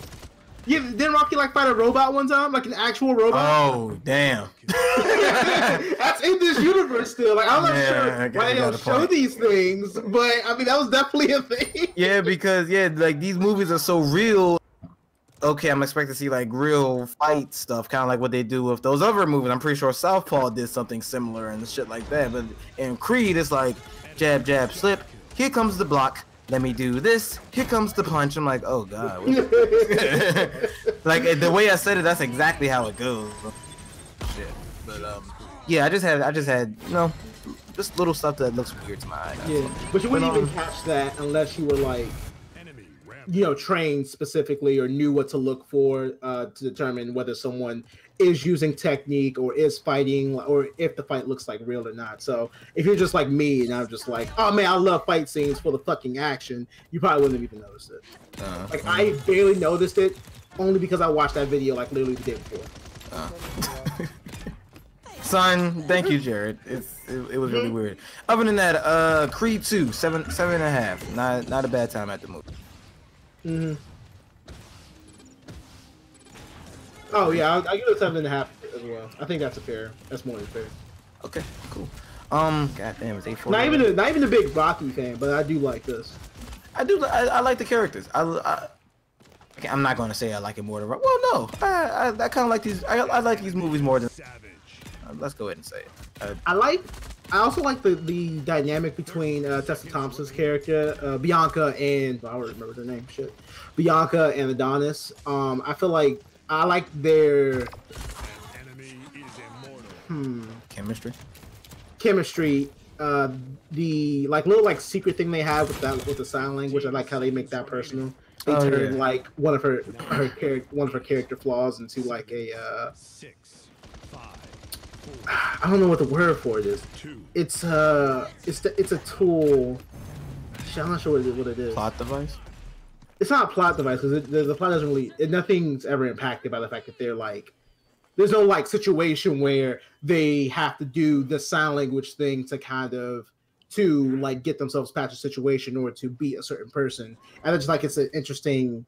Yeah, didn't Rocky like fight a robot one time, like an actual robot? Oh, damn! That's in this universe still. Like I'm not sure why they don't show these things, but I mean that was definitely a thing. Yeah, because like these movies are so real. Okay, I'm expecting to see like real fight stuff, kind of like what they do with those other movies. I'm pretty sure Southpaw did something similar and shit like that. But in Creed, it's like jab, jab, slip. Here comes the block. Let me do this. Here comes the punch. I'm like, oh god. Like the way I said it, that's exactly how it goes. Shit. But yeah, I just had just little stuff that looks weird to my eye. Yeah, but you wouldn't even catch that unless you were like, trained specifically or knew what to look for to determine whether someone is using technique or is fighting, or if the fight looks like real or not. So if you're just like me and I'm just like, oh man, I love fight scenes for the fucking action, you probably wouldn't have even noticed it. I barely noticed it only because I watched that video like literally the day before. Son, thank you, Jared. It was really weird. Other than that, Creed 2, 7.5. Not a bad time at the movie. Oh yeah, I'll give it 7.5 as well. I think that's more than fair. Okay, cool. God damn, it's 8:40. Not even a big Rocky fan, but I do like this. I like the characters. I'm not gonna say I like it more than Rocky. Well, no, I kind of like these. I like these movies more than. Let's go ahead and say it. I also like the dynamic between Tessa Thompson's character, Bianca, and I don't remember their name. Shit, Bianca and Adonis. I feel like I like their chemistry. The little secret thing they have with the sign language. I like how they make that personal. They turn like one of her character flaws into like a. I don't know what the word for it is. It's a tool. I'm not sure what it is. Plot device? It's not a plot device because the plot doesn't really. Nothing's ever impacted by the fact that they're like. There's no situation where they have to do the sign language thing to get themselves past a situation or to beat a certain person. And it's it's an interesting,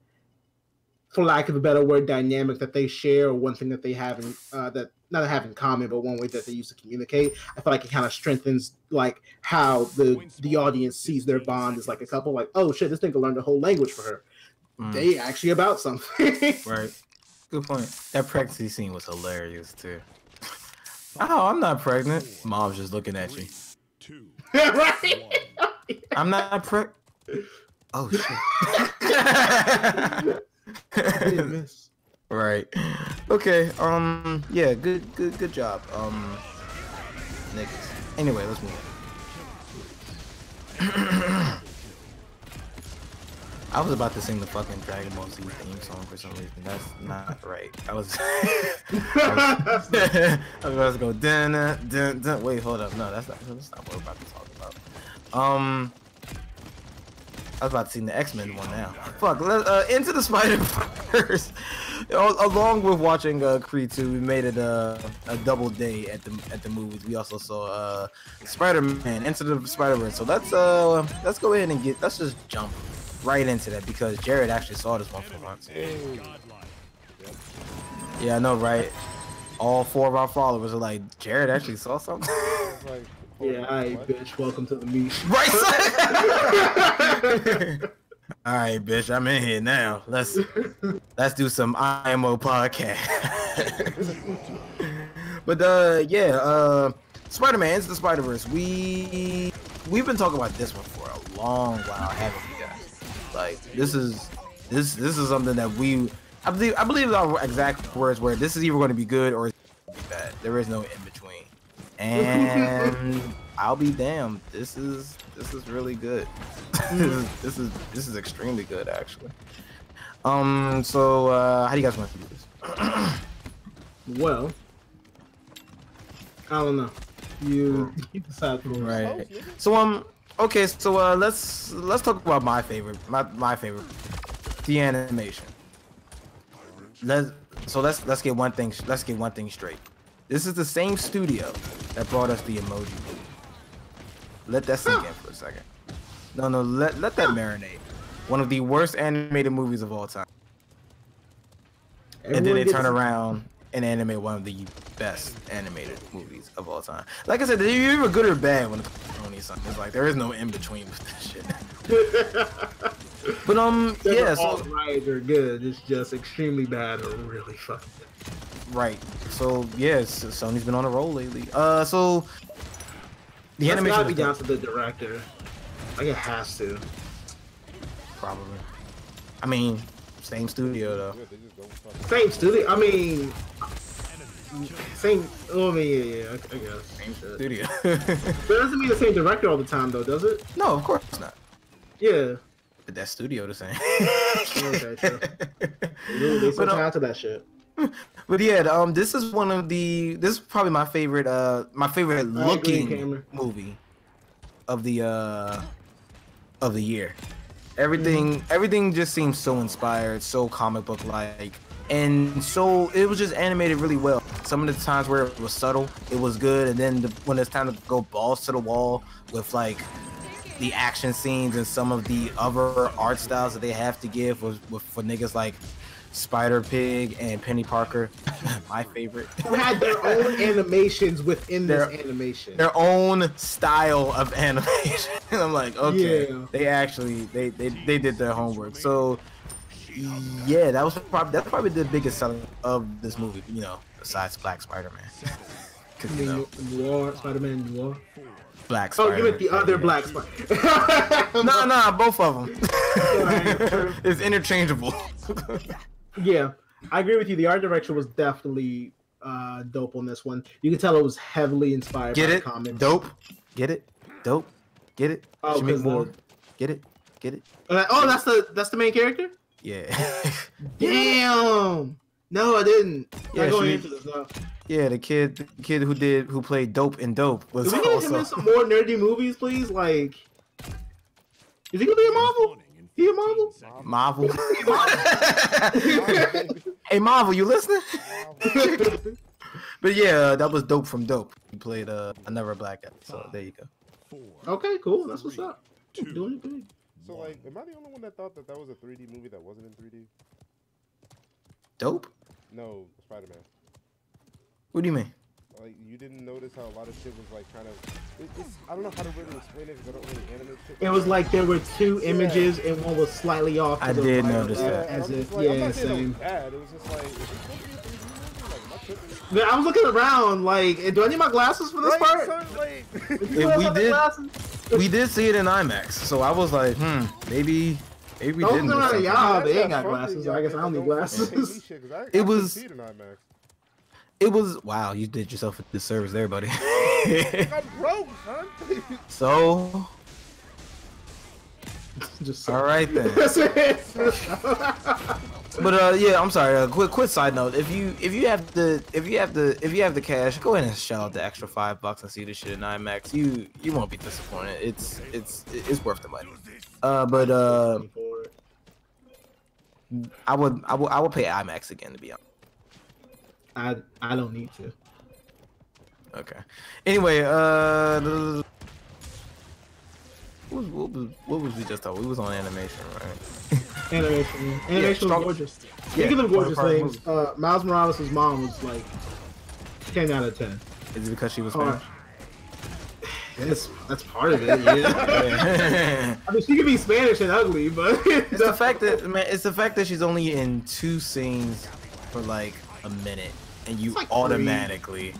for lack of a better word, dynamic that they share, or one thing that they have that not have in common, but one way that they use to communicate. I feel like it kind of strengthens how the audience sees their bond as a couple. Like, oh shit, this thing could learn the whole language for her. They actually about something. Right. Good point. That pregnancy scene was hilarious too. Oh, I'm not pregnant. Mom's just looking at you. Right. I'm not pregnant. Oh shit. I didn't miss. Right. Okay. Yeah. Good job. Niggas. Anyway, let's move on. I was about to sing the fucking Dragon Ball Z theme song for some reason. That's not right. I was about to go dun dun dun. Wait, hold up. No, that's not what we're about to talk about. I was about to see the X-Men one now. Fuck, Into the Spider-Verse. Along with watching Creed 2, we made it a double day at the movies. We also saw Spider-Man Into the Spider-Verse. So let's go ahead and let's just jump right into that because Jared actually saw this one for once. Yeah, I know, right? All 4 of our followers are like, Jared actually saw something. Yeah, alright, bitch. Welcome to the meet. Right. All right, bitch. I'm in here now. Let's do some IMO podcast. But Spider-Man Into the Spider-Verse. We've been talking about this one for a long while, haven't we, guys? Like this is something that I believe our exact words were this is either going to be good or it's going to be bad. There is no in between. And I'll be damned. This is really good. This is extremely good, actually. So how do you guys want to do this? Well, I don't know. You decide for right. So okay. So let's talk about my favorite. My favorite, the animation. Let's get one thing straight. This is the same studio that brought us the Emoji Movie. Let that sink in for a second. No, let that marinate. One of the worst animated movies of all time. And then they turn around and animate one of the best animated movies of all time. Like I said, you're either good or bad when it comes to something. It's like there is no in between with this shit. But yeah, so right or good. It's just extremely bad or really fucking good. Right. So yes, Sony's been on a roll lately. So the animation gotta be down to the director. Like it has to. Probably. I mean, same studio though. Same studio. I mean, same. Oh, I mean, yeah, I guess. Same studio. But it doesn't mean the same director all the time, though, does it? No, of course not. Yeah. But that studio the same. Okay, true. They so tied to that shit. But yeah, this is this is probably my favorite looking movie of the year. Everything just seems so inspired, so comic book like, and so it was just animated really well. Some of the times where it was subtle, it was good, and then when it's time to go balls to the wall with like the action scenes and some of the other art styles that they have to give for niggas like Spider Pig and Penny Parker, my favorite. Who had their own animations within this animation. Their own style of animation. And I'm like, okay, yeah. They did their homework. So yeah, that's probably the biggest selling of this movie, you know, besides Black Spider-Man. Noir, Spider-Man Noir. Black Spider. Oh, you meant the other Black Spider. Nah, both of them. It's interchangeable. Yeah, I agree with you. The art direction was definitely dope on this one. You can tell it was heavily inspired by the comics. Dope. Get it? Dope. Get it? Oh, Get it? Oh, that's the main character? Yeah. Damn. No, I didn't. Yeah, going into this now. Yeah, the kid who played Dope in Dope was also. Can we get him in some more nerdy movies, please? Like, is he gonna be a Marvel? He a Marvel? Hey Marvel, you listening? But yeah, that was Dope from Dope. He played another black guy. So there you go. Okay, cool. That's what's up. Doing it good. So like, am I the only one that thought that was a 3D movie that wasn't in 3D? Dope? No, Spider-Man. What do you mean? Like, you didn't notice how a lot of shit was like kind of. I don't know how to really explain it because I don't really animate shit. It was like there were two images and one was slightly off. I did notice that. As if, like, yeah, same. It was just like, is this supposed to be a 3D movie? Like, am I tripping? I was looking around, like, do I need my glasses for this part? Son, like, we did see it in IMAX, so I was like, maybe we didn't. Y'all, they ain't got glasses. So I guess I don't need glasses. It was wow. You did yourself a disservice there, buddy. I'm broke, son. So, just all right then. But yeah, I'm sorry. Quick side note: if you have the cash, go ahead and shell out the extra $5 and see this shit in IMAX. You won't be disappointed. It's worth the money. But I would pay IMAX again, to be honest. I don't need to. Okay. Anyway, what was we just talking? We was on animation, right? Animation was gorgeous. Speaking of gorgeous things, Miles Morales' mom was like 10 out of 10. Is it because she was Spanish? That's part of it. Yeah. I mean, she can be Spanish and ugly, but it's the fact that she's only in 2 scenes for like a minute, and you like automatically.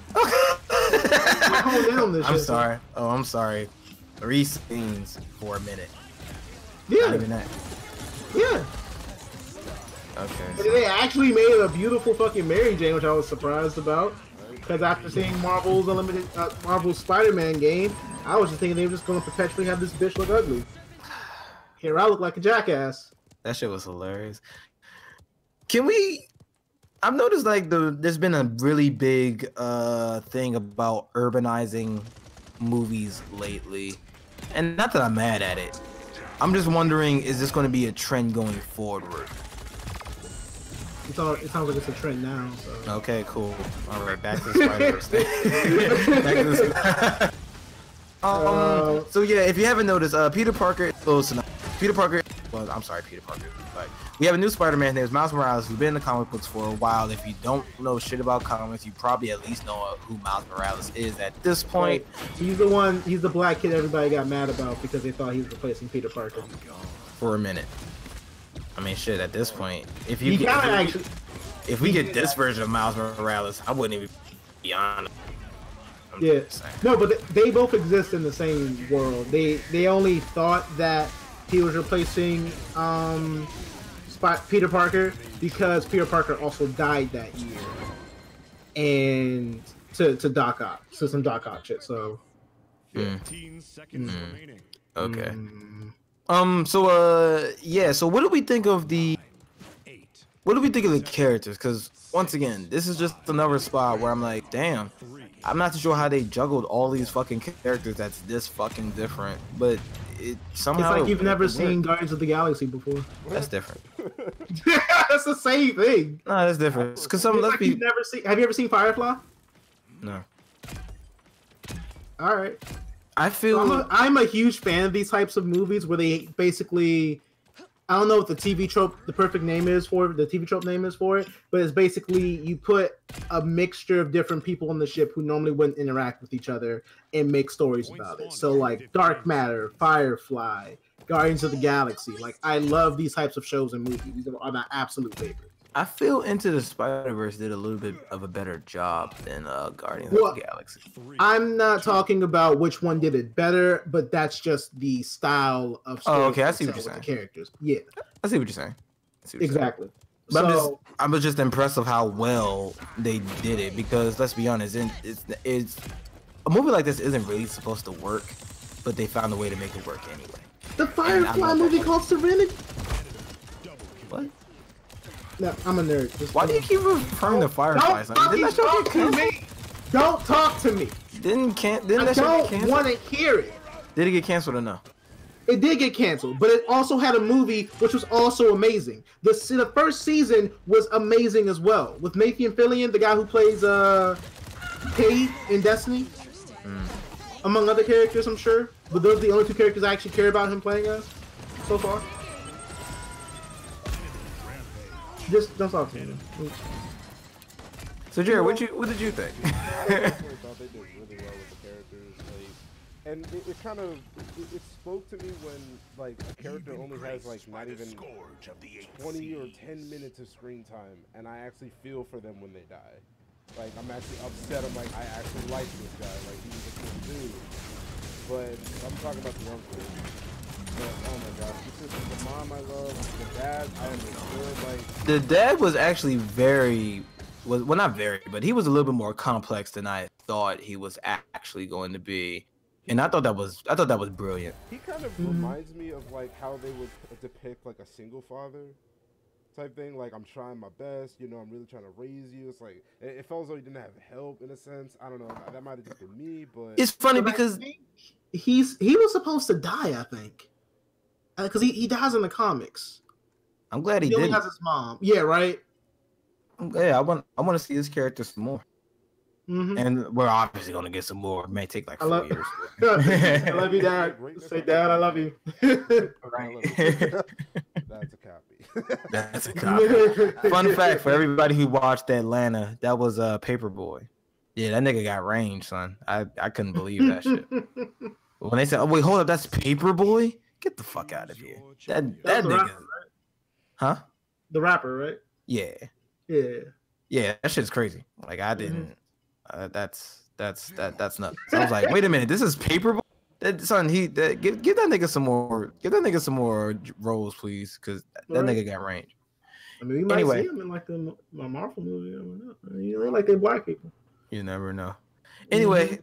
I'm sorry. Oh, I'm sorry. 3 scenes for a minute. Yeah. Not even that. Yeah. Okay. And they actually made a beautiful fucking Mary Jane, which I was surprised about. Because after seeing Marvel's Spider-Man game, I was just thinking they were just going to perpetually have this bitch look ugly. Here I look like a jackass. That shit was hilarious. I've noticed like there's been a really big thing about urbanizing movies lately, and not that I'm mad at it. I'm just wondering, is this going to be a trend going forward? It sounds like it's a trend now. So. Okay, cool. All right, back to the Spider-Verse. So yeah, if you haven't noticed, Peter Parker. Well, I'm sorry, Peter Parker. But we have a new Spider-Man. His name is Miles Morales, who's been in the comic books for a while. If you don't know shit about comics, you probably at least know who Miles Morales is at this point. He's the black kid everybody got mad about because they thought he was replacing Peter Parker. For a minute. I mean, shit, at this point, if we get this version of Miles Morales, I wouldn't even be honest. Yeah. No, but they both exist in the same world. They only thought that he was replacing Peter Parker because Peter Parker also died that year, and to Doc Ock, so some Doc Ock shit. So 15 seconds remaining. Okay. So what do we think of the characters? Because once again, this is just another spot where I'm like, damn, I'm not too sure how they juggled all these fucking characters that's this fucking different, but it somehow it's like you've never seen Guardians of the Galaxy before. That's different. That's the same thing. No, that's different. Because have you ever seen Firefly? No. All right. I feel I'm a huge fan of these types of movies where they basically, I don't know what the TV trope name is for it, but it's basically you put a mixture of different people on the ship who normally wouldn't interact with each other and make stories about it. So like Dark Matter, Firefly, Guardians of the Galaxy. Like I love these types of shows and movies. These are my absolute favorites. I feel Into the Spider-Verse did a little bit of a better job than Guardians of the Galaxy. I'm not talking about which one did it better, but that's just the style of story. Oh, okay, I see what you're saying. The characters, yeah. I see what you're saying. Exactly. But I was just impressed of how well they did it, because let's be honest, it's a movie like this isn't really supposed to work, but they found a way to make it work anyway. The Firefly movie called Serenity. What? No, I'm a nerd. Why do you keep referring to Firefly? Don't talk to me. Don't talk to me. Didn't that shit get canceled? I don't want to hear it. Did it get canceled or no? It did get canceled, but it also had a movie which was also amazing. The first season was amazing as well, with Nathan Fillion, the guy who plays Cade in Destiny, among other characters, I'm sure. But those are the only 2 characters I actually care about him playing as so far. Just don't talk to me. So Jared, what did you think? I thought they did really well with the characters, and it kind of it spoke to me when like a character only has like not even 20 or 10 minutes of screen time, and I actually feel for them when they die. Like I'm actually upset. I'm like I actually like this guy. Like he was a cool dude. But I'm talking about the young kids. But, oh my gosh, this is the mom I love, the dad I understood, like... The dad was actually well, not very, but he was a little bit more complex than I thought he was actually going to be. And I thought that was brilliant. He kind of reminds me of like how they would depict like a single father type thing. Like, I'm trying my best. You know, I'm really trying to raise you. It's like it felt as though he didn't have help in a sense. I don't know. That might have just been me, but it's funny because he was supposed to die. I think because he dies in the comics. I'm glad he only did. has his mom. Yeah, right. Yeah, I want to see this character some more. Mm-hmm. And we're obviously gonna get some more. It may take like 4 years. I love you, Dad. Say, Dad, I love you. Right. That's a copy. That's a copy. Fun fact for everybody who watched Atlanta, that was Paperboy. Yeah, that nigga got range, son. I couldn't believe that shit. When they said, "Oh wait, hold up, that's Paperboy," get the fuck out of here. That nigga, rapper, right? huh? The rapper, right? Yeah, that shit's crazy. Like I didn't. That's nuts. So I was like, wait a minute, this is Paperboy. Son, give that nigga some more. Give that nigga some more roles, please, because that nigga got range. I mean, we might see him in like the Marvel movie. I don't know. You know, like they black people. You never know. Anyway,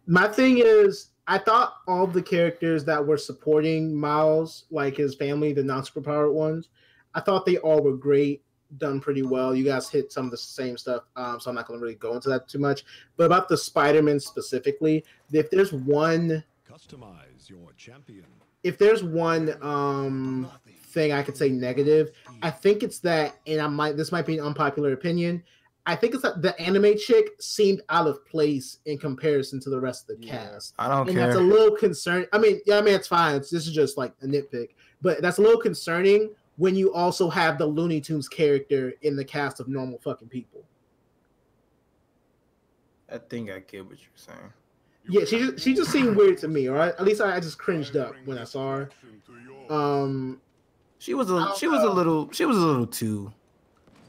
my thing is, I thought all the characters that were supporting Miles, like his family, the non-superpowered ones, I thought they all were great. Done pretty well. You guys hit some of the same stuff, so I'm not going to really go into that too much. But about the Spider-Man specifically, if there's one customize your champion. If there's one thing I could say negative, I think it's that, and this might be an unpopular opinion. I think it's that the anime chick seemed out of place in comparison to the rest of the cast. I don't care. That's a little concerning. I mean, it's fine. This is just like a nitpick, but that's a little concerning when you also have the Looney Tunes character in the cast of normal fucking people. I think I get what you're saying. Yeah, she just seemed weird to me, or at least I just cringed up when I saw her. She was a little too.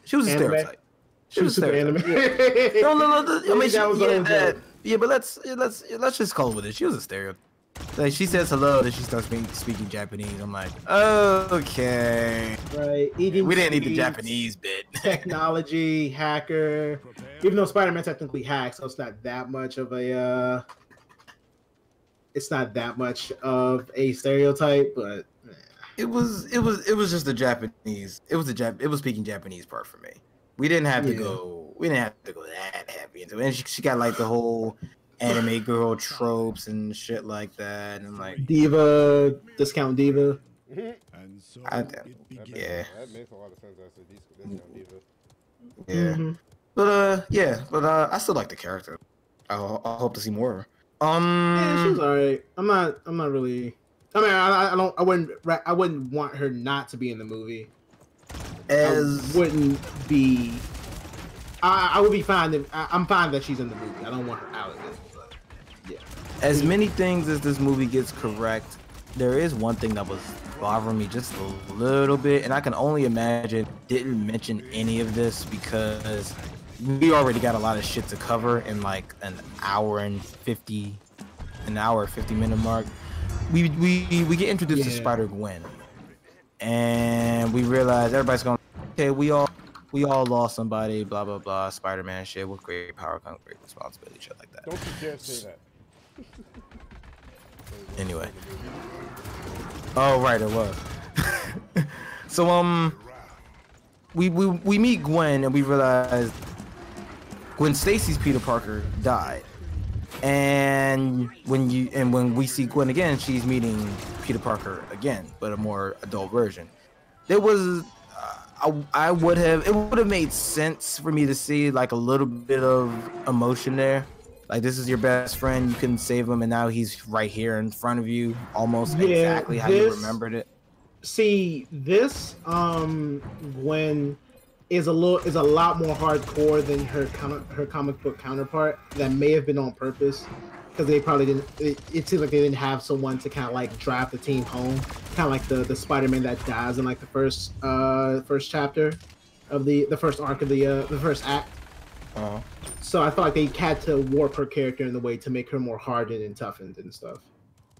She was a stereotype. She was super anime. No. I mean, but let's just call it with it. She was a stereotype. Like she says hello, then she starts speaking Japanese. I'm like, okay, right. We didn't need the Japanese bit. Technology hacker, even though Spider-Man technically hacks, so it's not that much of a. It's not that much of a stereotype, but it was just the Japanese. It was speaking Japanese part for me. We didn't have to go. We didn't have to go that heavy into it. And she got like the whole anime girl tropes and shit like that, and like diva, discount diva. And so that makes a lot of sense as a discount diva. Yeah, but I still like the character. I hope to see more of her. Yeah, she was alright. I'm not really. I mean, I wouldn't want her not to be in the movie. I would be fine. I'm fine that she's in the movie. I don't want her out of it. But yeah. As many things as this movie gets correct, there is one thing that was bothering me just a little bit, and I can only imagine didn't mention any of this because we already got a lot of shit to cover in like an hour 50 minute mark. We get introduced to Spider-Gwen, and we realize everybody's going, okay, we all lost somebody, blah blah blah, Spider-Man shit. With great power comes great responsibility, shit like that. Don't you dare say that. Anyway. Oh right, it was. So we meet Gwen and we realize Gwen Stacy's Peter Parker died. And when we see Gwen again, she's meeting Peter Parker again, but a more adult version. There was it would have made sense for me to see like a little bit of emotion there. Like, this is your best friend, you couldn't save him, and now he's right here in front of you, almost exactly how you remembered it. See, this Gwen is a lot more hardcore than her comic book counterpart. That may have been on purpose, because they probably didn't. It seems like they didn't have someone to kind of like drive the team home, kind of like the Spider-Man that dies in like the first chapter of the first arc of the first act. Uh-huh. So I felt like they had to warp her character in the way to make her more hardened and toughened and stuff.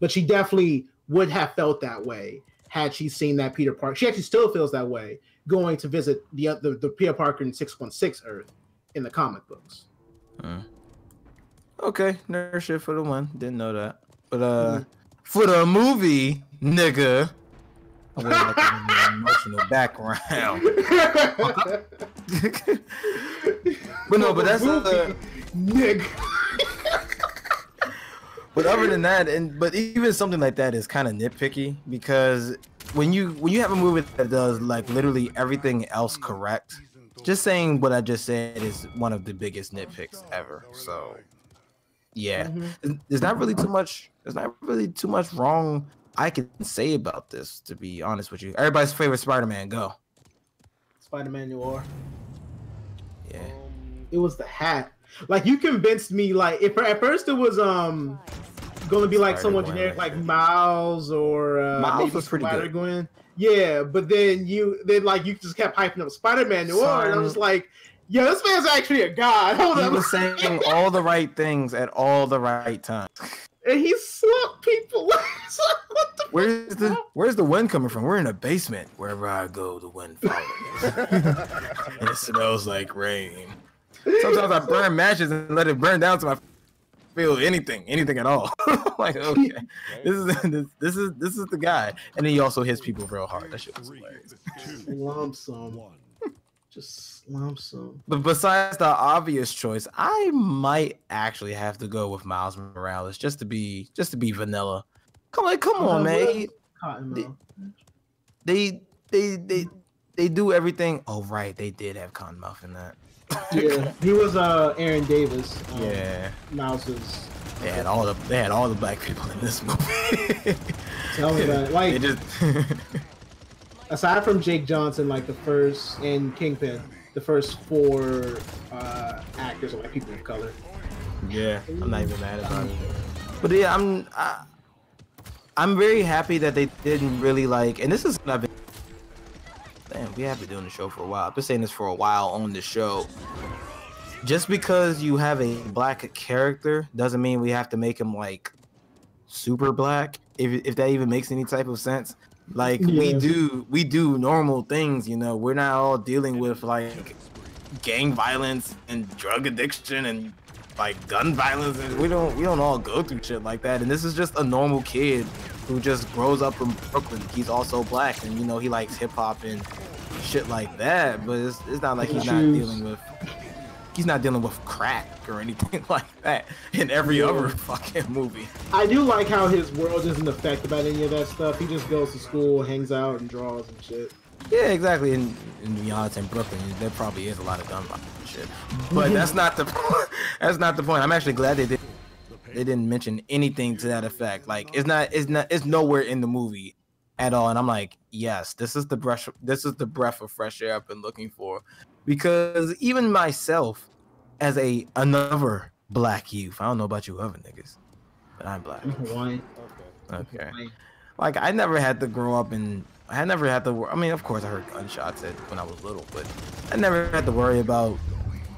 But she definitely would have felt that way had she seen that Peter Parker. She actually still feels that way going to visit the Peter Parker in 616 Earth in the comic books. Okay, nerd shit for the one. Didn't know that. But for the movie, nigga, With like an emotional background. but that's Nick. But other than that, but even something like that is kind of nitpicky because when you have a movie that does like literally everything else correct, just saying what I just said is one of the biggest nitpicks ever. So yeah, there's not really too much wrong I can say about this, to be honest with you. Everybody's favorite Spider-Man, go. Spider-Man Noir. Yeah. It was the hat. Like you convinced me. Like if at first it was going to be like someone generic like Miles or Miles was pretty good. Spider-Gwen. Yeah, but then you just kept hyping up Spider-Man Noir, and I was like, yo, this man's actually a god. Hold on. He was saying all the right things at all the right times. And he slumped people. Where's the wind coming from? We're in a basement. Wherever I go, the wind follows. And it smells like rain. Sometimes I burn matches and let it burn down to I feel anything at all. Like, okay, this is the guy. And then he also hits people real hard. That shit was hilarious. Lump sum. Just lump sum. But besides the obvious choice, I might actually have to go with Miles Morales just to be vanilla. Come on, man. They do everything. Oh right, they did have Cottonmouth in that. Yeah, he was Aaron Davis. Yeah, Mouse's. They had all the black people in this movie. Tell me that. Like, they just aside from Jake Johnson, like the first and Kingpin, the first 4 actors are like people of color. Yeah, I'm not even mad about it. But yeah, I'm very happy that they didn't really like, and this is what I've been. Damn, we have been doing the show for a while. I've been saying this for a while on the show. Just because you have a black character doesn't mean we have to make him like super black. If that even makes any type of sense. Like we do normal things, you know. We're not all dealing with like gang violence and drug addiction and like gun violence, and we don't all go through shit like that. And this is just a normal kid who just grows up in Brooklyn. He's also black, and you know he likes hip hop and shit like that. But it's not like he's not dealing with crack or anything like that in every other fucking movie. I do like how his world isn't affected by any of that stuff. He just goes to school, hangs out, and draws and shit. Yeah, exactly. And to be honest, in Brooklyn, there probably is a lot of gun violence and shit. But that's not the point. That's not the point. I'm actually glad they didn't mention anything to that effect. Like it's nowhere in the movie at all. And I'm like, yes, this is the breath of fresh air I've been looking for. Because even myself, as another black youth, I don't know about you other niggas, but I'm black. White. Okay. Like I never had to grow up and I never had to. I mean, of course, I heard gunshots when I was little, but I never had to worry about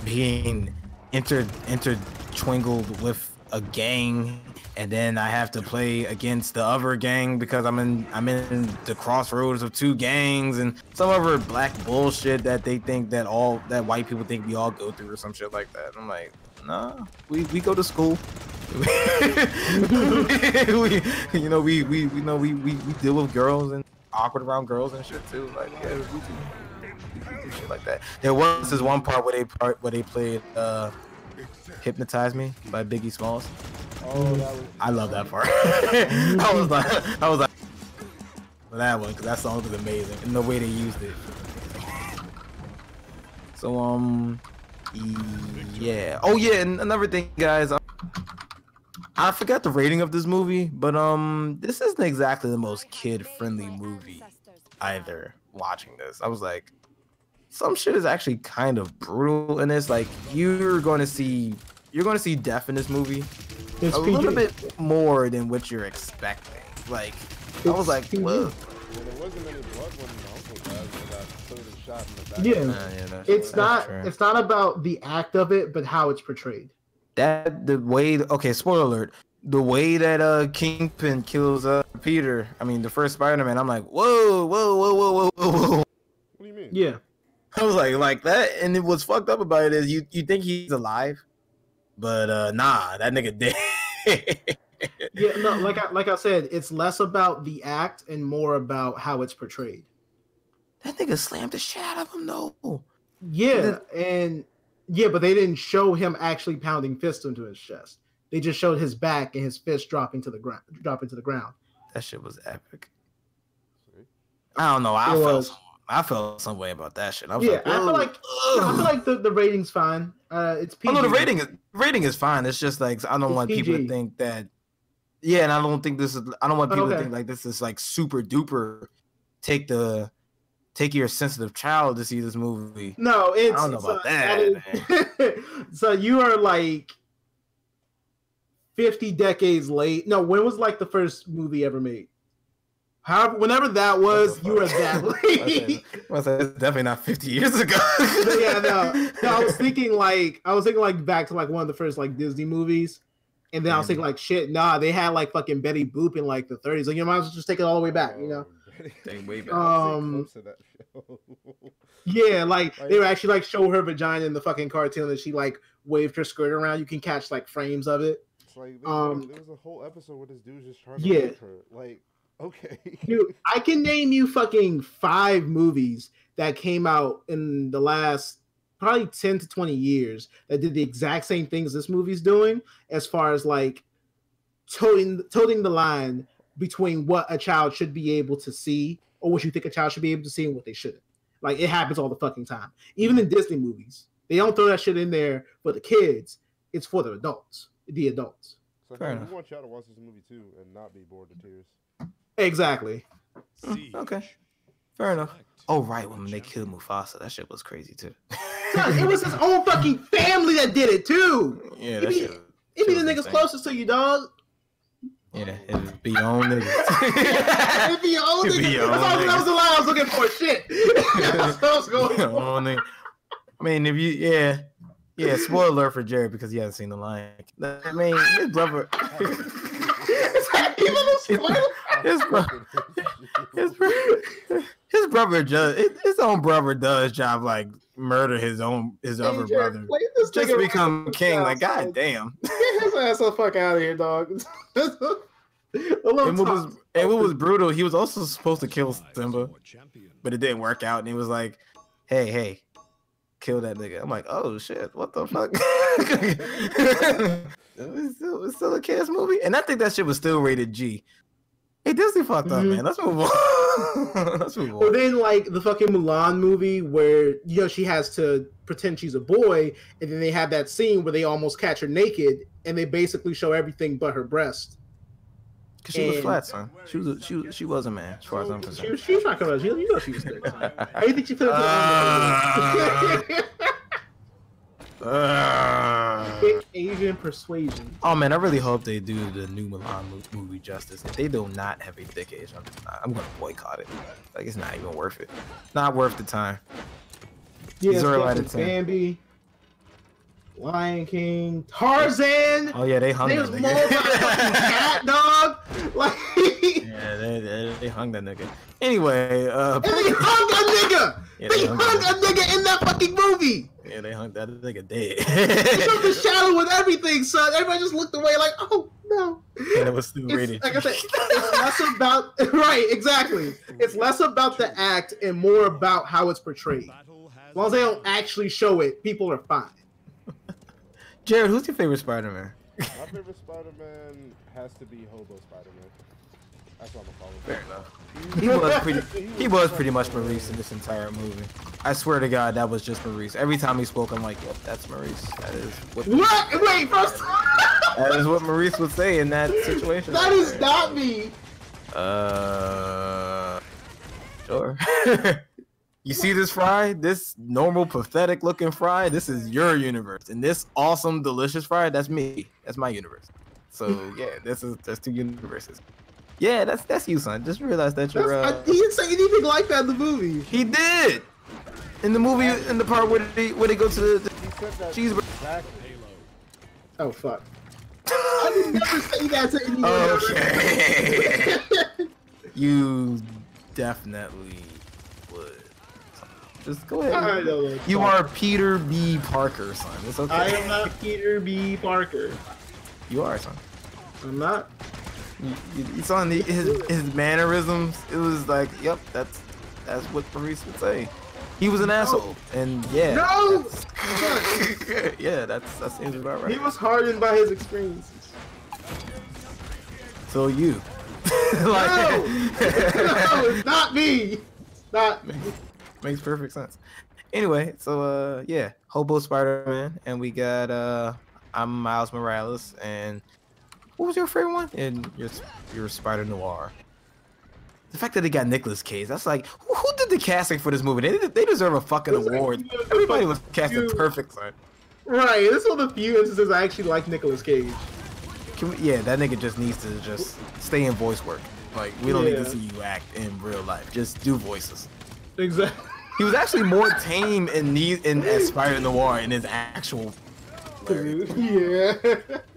being intertwinkled with a gang, and then I have to play against the other gang because I'm in the crossroads of 2 gangs and some other black bullshit that they think that white people think we all go through or some shit like that. I'm like, nah, we go to school. we deal with girls and awkward around girls and shit too. Like, yeah, we do shit like that. There was this one part where they played "Hypnotize Me" by Biggie Smalls. Oh, I love that part. I was like, that one, because that song was amazing and the way they used it. So yeah. Oh yeah, and another thing, guys. I forgot the rating of this movie, but this isn't exactly the most kid-friendly movie either. Watching this, I was like, some shit is actually kind of brutal in this. Like you're going to see death in this movie. It's a little bit more than what you're expecting. Like I was like, whoa. Well, there wasn't any blood when the uncle died. They got killed and shot in the back. Yeah, it's not about the act of it, but how it's portrayed. Okay, spoiler alert. The way that Kingpin kills Peter, I mean the first Spider-Man, I'm like, whoa. What do you mean? Yeah. I was like that, and what's fucked up about it is you think he's alive, but nah, that nigga dead. Yeah, no, like I said, it's less about the act and more about how it's portrayed. That nigga slammed the shit out of him, though. Yeah, but they didn't show him actually pounding fists into his chest. They just showed his back and his fist dropping to the ground. That shit was epic. I don't know. I felt some way about that shit. I was like, I feel like the rating's fine. It's PG. Oh no, the rating is fine. It's just like I don't want people to think that. Yeah, and I don't think this is. I don't want people to think like this is like super duper. Take your sensitive child to see this movie. No, it's. I don't know about that. So you are like 50 decades late. No, when was like the first movie ever made? However, whenever that was, you were that late. Well, it's definitely not 50 years ago. No, I was thinking like back to like one of the first like Disney movies, and then I was thinking like shit, nah, they had like fucking Betty Boop in like the 30s. Like you might as well just take it all the way back, you know? Take way back. Yeah, like they would actually like show her vagina in the fucking cartoon, and she like waved her skirt around. You can catch like frames of it. It's like there was a whole episode where this dude was just trying to rape her. Like, okay. Dude, I can name you fucking 5 movies that came out in the last probably 10 to 20 years that did the exact same things this movie's doing, as far as like toting the line between what a child should be able to see or what you think a child should be able to see and what they shouldn't. Like, it happens all the fucking time. Even in Disney movies, they don't throw that shit in there for the kids. It's for the adults. The adults. So we want y'all to watch this movie too and not be bored to tears. Exactly. Okay. Fair enough. Oh, right. When they killed Mufasa, that shit was crazy too. It was his own fucking family that did it too. Yeah, that shit. It be the niggas closest to you, dog. Yeah, it be your own niggas. It be your own niggas. That was the line I was looking for. Shit. That's what I was going for. I mean, if you, yeah, spoiler alert for Jared because he hasn't seen The Lion King. I mean, his brother. His brother does. His own brother does job like murder his other brother just to become king. Like, god damn. Get his ass the fuck out of here, dog. And what was brutal, he was also supposed to kill Simba, but it didn't work out. And he was like, hey, kill that nigga. I'm like, oh shit, what the fuck? It's still a kids movie, and I think that shit was still rated G. Hey, Disney fucked up, man. Let's move on. Well, then like the fucking Mulan movie where she has to pretend she's a boy, and then they have that scene where they almost catch her naked, and they basically show everything but her breast. Cause she was flat, son. She was a man, as far as I'm concerned. She was not coming out. You know she was thick. How do you think she fit into Asian persuasion. Oh man, I really hope they do the new Mulan movie justice. If they do not have a thick Asian, I'm gonna boycott it. Like, it's not even worth it. Not worth the time. Yeah, it's Bambi, Lion King, Tarzan. Oh yeah, they hung that nigga. Fucking cat, dog. Like, yeah, they hung that nigga. Anyway, and they hung that nigga. Yeah, they hung a nigga in that fucking movie. Yeah, they hung that nigga dead. They showed the shadow with everything, son. Everybody just looked away like, oh no. And it was still rated. Like I said, it's less about right, exactly. It's less about the act and more about how it's portrayed. As long as they don't actually show it, people are fine. Jared, who's your favorite Spider-Man? My favorite Spider-Man has to be Hobo Spider-Man. That's what I'm gonna call him. Fair enough. He was pretty much Maurice in this entire movie. I swear to God, that was just Maurice. Every time he spoke, I'm like, yep, that's Maurice. That is what. Wait, first. That is what Maurice would say in that situation. That is not me. Sure. You see this fry? This normal, pathetic looking fry? This is your universe. And this awesome, delicious fry, that's me. That's my universe. So yeah, that's 2 universes. Yeah, that's you, son. Just realize that you're he didn't say anything like that in the movie. He did! In the movie, in the part where they go to the cheeseburger. Oh fuck. I would never say that to anyone. Okay. You definitely would. Just go ahead. You are Peter B. Parker, son. It's okay. I am not Peter B. Parker. You are, son. I'm not. You saw his mannerisms. It was like, yep, that's what Maurice would say. He was an asshole, and yeah. No. Yeah, that seems about right. He was hardened by his experiences. So you. Like, no, it's not me. It's not me. Makes perfect sense. Anyway, so yeah, Hobo Spider-Man, and we got I'm Miles Morales, and what was your favorite one? And your Spider Noir. The fact that they got Nicolas Cage, that's like, who did the casting for this movie? They deserve a fucking award. Everybody was casted perfect, son. Right, this is one of the few instances I actually like Nicolas Cage. Yeah, that nigga just needs to just stay in voice work. Like, we don't need to see you act in real life. Just do voices. Exactly. He was actually more tame as Spider Noir in his actual. Yeah.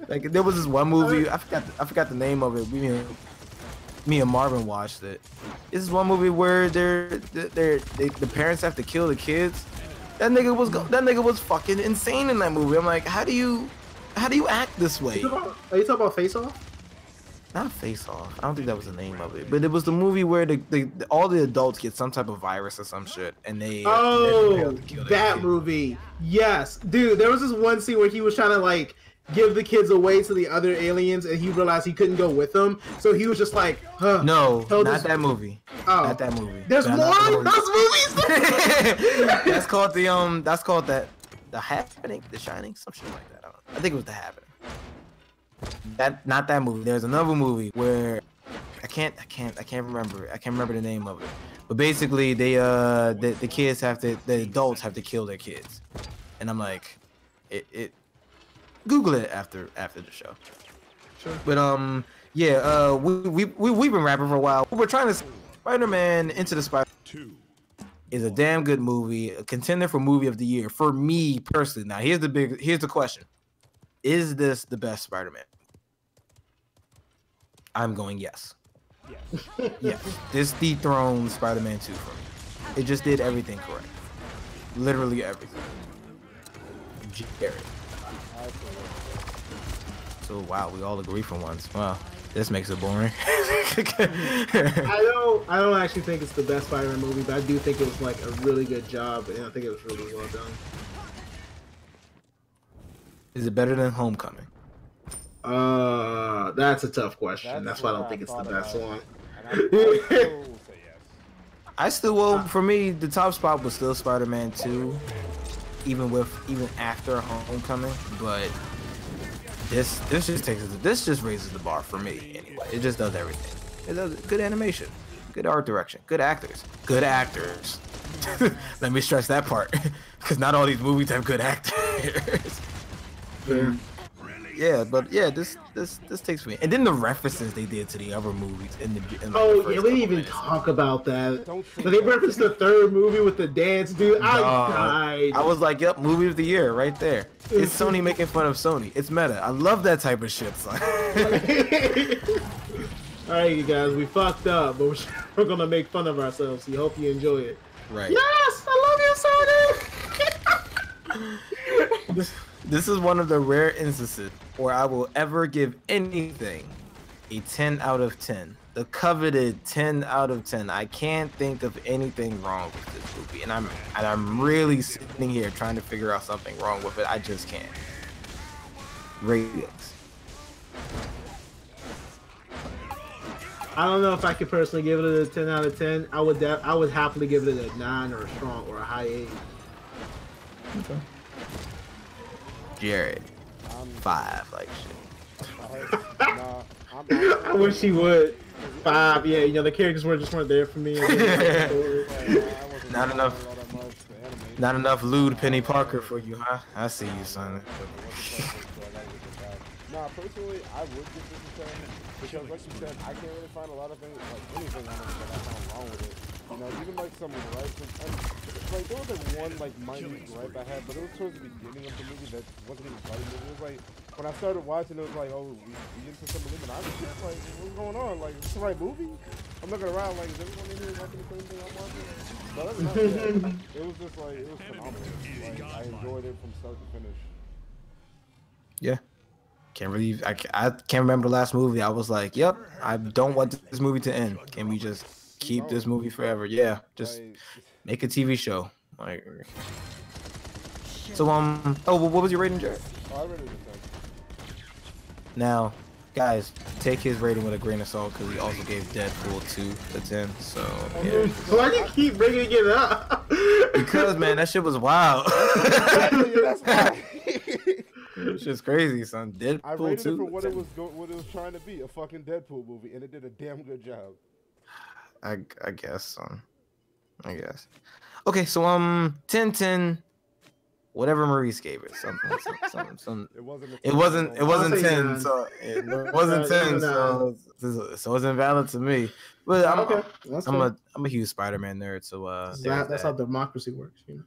Like, there was this one movie, I forgot the name of it. Me and Marvin watched it. This is one movie where the parents have to kill the kids. That nigga was fucking insane in that movie. I'm like, how do you act this way? Are you talking about Face Off? Not Face Off. I don't think that was the name of it. But it was the movie where all the adults get some type of virus or some shit, and they that movie. Yes, dude. There was this one scene where he was trying to like give the kids away to the other aliens, and he realized he couldn't go with them, so he was just like, huh. No, not that movie. Oh, not that movie. There's more of those movies. That's called the Happening, The Shining, some shit like that. I think it was The Happening. Not that movie. There's another movie where I can't remember. I can't remember the name of it. But basically, the adults have to kill their kids, and I'm like, Google it after the show. Sure. But yeah, we've been rapping for a while. We're trying to Spider-Man Into the Spider 2 is a damn good movie, a contender for movie of the year for me personally. Now here's the question: is this the best Spider-Man? I'm going yes. Yes. Yes. This dethroned Spider-Man 2 for me. It just did everything correct. Literally everything. Jared. So wow, we all agree for once. Wow, this makes it boring. I don't actually think it's the best Spider-Man movie, but I do think it was like a really good job, and I think it was really well done. Is it better than Homecoming? That's a tough question. That's why I don't think it's the best one. I still will. For me, the top spot was still Spider-Man 2, even after Homecoming. But this just raises the bar for me. Anyway, it just does everything. It does good animation, good art direction, good actors. Let me stress that part, because not all these movies have good actors. Yeah, but yeah, this takes me. And then the references they did to the other movies in the we didn't even talk about that. But they referenced the third movie with the dance, dude. I died. I was like, yep, movie of the year right there. It's Sony making fun of Sony. It's meta. I love that type of shit, son. Alright, you guys, we fucked up, but we're gonna make fun of ourselves. So hope you enjoy it. Right. Yes, I love you, Sony. This is one of the rare instances where I will ever give anything a 10 out of 10. The coveted 10 out of 10. I can't think of anything wrong with this movie, and I'm really sitting here trying to figure out something wrong with it. I just can't. Ratings. I don't know if I could personally give it a 10 out of 10. I would happily give it a 9 or a strong or a high 8. Okay. Jared, 5, like shit. I wish he would. 5, yeah. You know, the characters weren't there for me. Not enough lewd Penny Parker for you, huh? I see you, son. Nah, personally, I would give this a 10 because, like you said, I can't really find a lot of things, like anything on it that I found wrong with it. You know, even like some gripes, and like there was like one like minute gripe I had, but it was towards the beginning of the movie that wasn't even part of the movie. It was like when I started watching, it was like, oh, we into some Illuminati shit. Like, what's going on? Like, it's the right movie? I'm looking around like, is everyone in here watching the same thing I'm watching? But other than that, it was just like, it was phenomenal. Like, I enjoyed it from start to finish. Yeah. I can't remember the last movie. I was like, yep, I don't want this movie to end. Can we just keep this movie forever? Yeah, just make a TV show. Like, so oh, what was your rating, Jared? Oh, I rated it 10. Now, guys, take his rating with a grain of salt because he also gave Deadpool 2 a 10. So yeah. Why do you keep bringing it up? Because man, that shit was wild. That's why. It's just crazy, son. Deadpool I rated 2. it for what it was trying to be, a fucking Deadpool movie, and it did a damn good job. I guess, son. I guess. Okay, so 10, whatever Maurice gave it. Some. It wasn't 10. So it wasn't 10. So it wasn't valid to me. But I'm a huge Spider-Man nerd. So that's how democracy works, you know.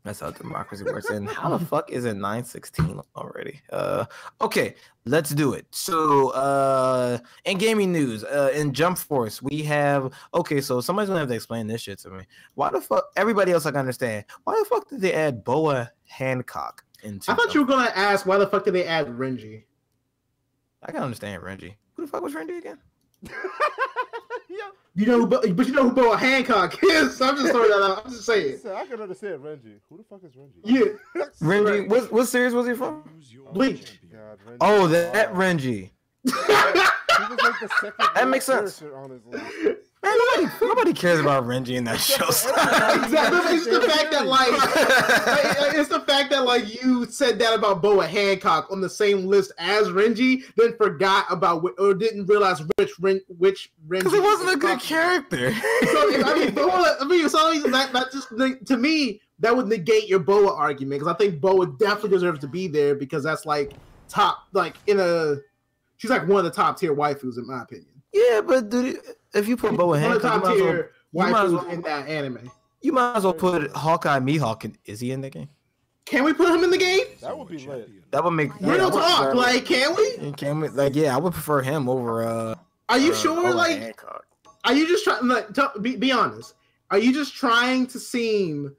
That's how democracy works. And how the fuck is it 9:16 already? Okay, let's do it. So in gaming news, in Jump Force, we have so somebody's gonna have to explain this shit to me. Why the fuck everybody else I can understand? Why the fuck did they add Boa Hancock into I thought you were gonna ask why the fuck did they add Renji? I can understand Renji. Who the fuck was Renji again? You know, but you know who Boa Hancock is. So I'm just throwing that out. I'm just saying. I can understand Renji. Who the fuck is Renji? Yeah, Renji. What series was he from? Bleach. God, Oh, that Renji. He was like the second That makes sense. on his list. Man, nobody cares about Renji in that show. Exactly. It's the fact that like you said that about Boa Hancock on the same list as Renji, then forgot about or didn't realize which Renji. Because it wasn't a good character. So that just to me that would negate your Boa argument because I think Boa definitely deserves to be there because that's like top she's like one of the top tier waifus in my opinion. Yeah, but dude, if you put Boa Hancock in that anime, you might as well put Hawkeye Mihawk. Is he in the game? Can we put him in the game? That would be lit. That would make real talk. Like, can we? Can we? Like, yeah, I would prefer him over. Are you sure? Like, Hancock. Are you just trying? Like, be honest. Are you just trying to seem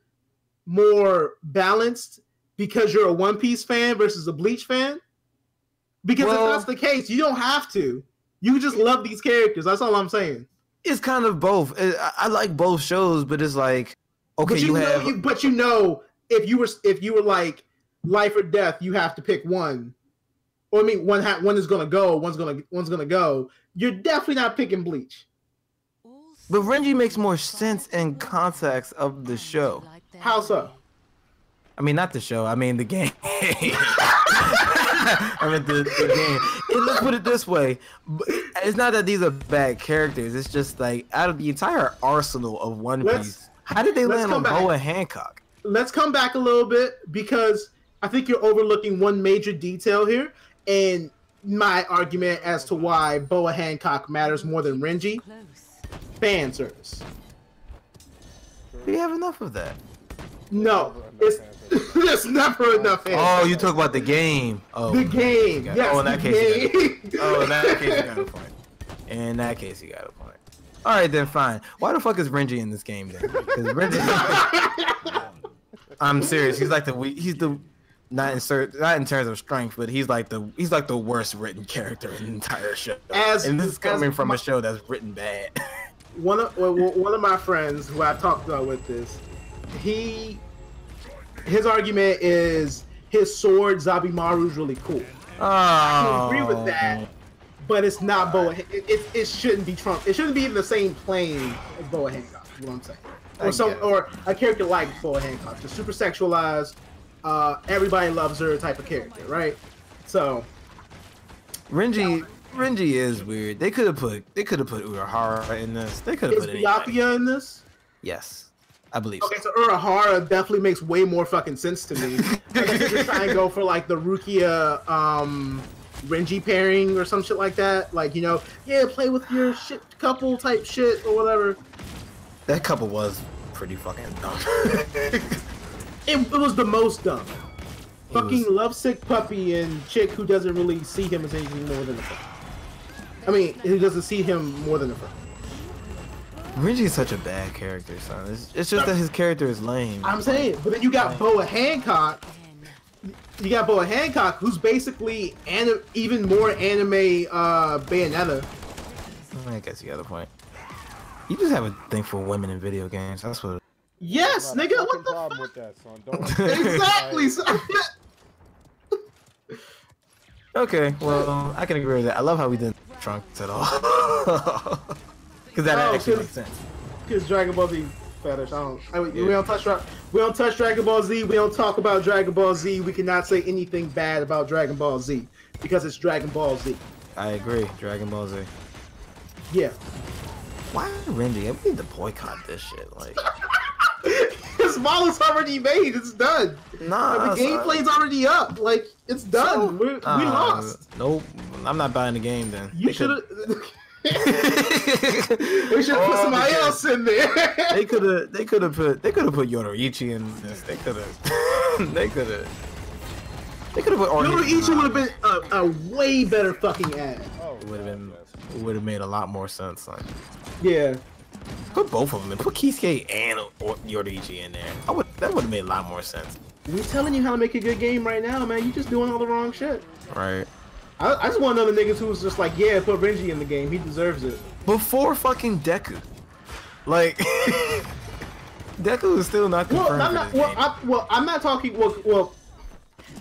more balanced because you're a One Piece fan versus a Bleach fan? Because if that's the case, you don't have to. You just love these characters. That's all I'm saying. It's kind of both. I like both shows, but it's like, okay, but if you were like life or death, you have to pick one. Or I mean, one is gonna go, one's gonna go. You're definitely not picking Bleach. But Renji makes more sense in context of the show. How so? I mean, not the show. I mean, the game. I mean, the game. Let's put it this way. It's not that these are bad characters. It's just like out of the entire arsenal of One Piece, how did they land on Boa Hancock? Let's come back a little bit because I think you're overlooking one major detail here. And my argument as to why Boa Hancock matters more than Renji. Fan service. We have enough of that. No, it's never enough. Oh, you talk about the game. Oh, the game. Yes, in that case, you got a point. In that case, you got a point. All right, then fine. Why the fuck is Renji in this game then? Because Renji, I'm serious. He's like not in terms of strength, but he's like the worst written character in the entire show. And this is coming from a show that's written bad. One of my friends who I talked about with this, his argument is his sword Zabimaru is really cool. I agree with that, but it's not Boa. It shouldn't be Trump. It shouldn't be in the same plane as Boa Hancock. Is what I'm saying. Or a character like Boa Hancock, just super sexualized. Everybody loves her type of character, right? So Renji is weird. They could have put Urahara in this. They could have put Byakuya in this. Yes. I believe so. Okay, so Urahara definitely makes way more fucking sense to me. I guess if you're trying to go for like the Rukia Renji pairing or some shit like that. Like, play with your shit couple type shit or whatever. That couple was pretty fucking dumb. It was the most dumb. Fucking lovesick puppy and chick who doesn't really see him as anything more than a friend. I mean, who doesn't see him more than a friend. Renji is such a bad character, son. It's just that his character is lame. I'm saying, but then you got Boa Hancock, you got Boa Hancock, who's basically even more anime Bayonetta. I guess you got a point. You just have a thing for women in video games. That's what. Yes, nigga. What the problem fuck? with that, son? Don't Exactly. son. Okay, well, I can agree with that. I love how we didn't Trunks at all. Because that actually makes sense. Because Dragon Ball Z fetish. We don't touch Dragon Ball Z. We don't talk about Dragon Ball Z. We cannot say anything bad about Dragon Ball Z because it's Dragon Ball Z. I agree. Dragon Ball Z. Yeah. Why Renji? We need to boycott this shit. Like, his model's already made. It's done. Nah, the gameplay's already up. Like, it's done. We lost. Nope. I'm not buying the game then. You should have. They should have put somebody else in there. They could have put Yoruichi in this. They could have put Yoruichi would have been a way better fucking ad. It would have made a lot more sense. Like, yeah. Put both of them in. Put Kisuke and Yoruichi in there. That would have made a lot more sense. We're telling you how to make a good game right now, man. You just doing all the wrong shit. Right. I just want another niggas who's just like, yeah, put Renji in the game. He deserves it. Before fucking Deku. Like, Deku is still not confirmed. I'm not talking. Well,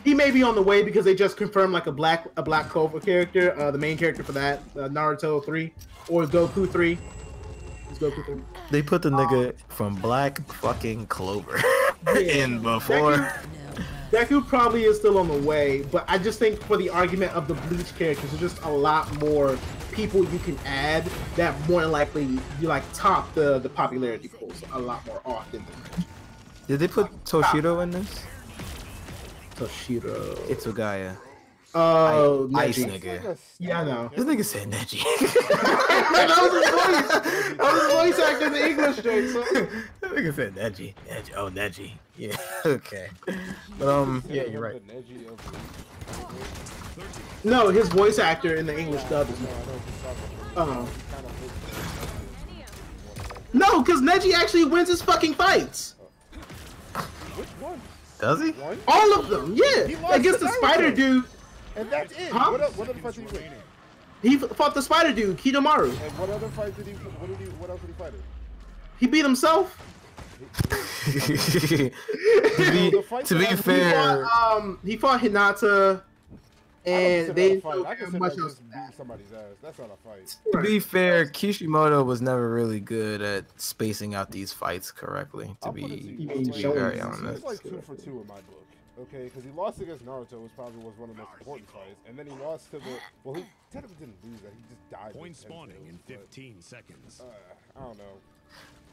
he may be on the way because they just confirmed like a Black Clover character, the main character for that, Naruto 3 or Goku 3. It's Goku 3. They put the nigga from Black fucking Clover in before. Deku probably is still on the way, but I just think for the argument of the Bleach characters, there's just a lot more people you can add that more than likely you like top the popularity polls a lot more often. Did they put Toshiro in this? Toshiro. Itsugaya. Oh, Ice nigga. Yeah, I know. This nigga said Neji. That was his voice. That was his voice actor in the English joke. So. That nigga said Neji. Oh, Neji. Yeah. Okay. But yeah, you're right. No, his voice actor in the English dub is no, because Neji actually wins his fucking fights. Which one? Does he? All of them, yeah. Against the spider dude. And that's it. Huh? What other fight did he win? He fought the spider dude, Kidomaru. And what other fight did he? What else did he fight in? He beat himself. to be fair, he fought Hinata, and they I can much else. Somebody's ass. That's not a fight. To be fair, Kishimoto was never really good at spacing out these fights correctly. To be very honest, it's like 2 for 2 in my book. Okay, because he lost against Naruto, which probably was one of the most important fights, and then he lost to the. Well, he technically didn't lose that. He just died. Point spawning in 15 seconds. I don't know.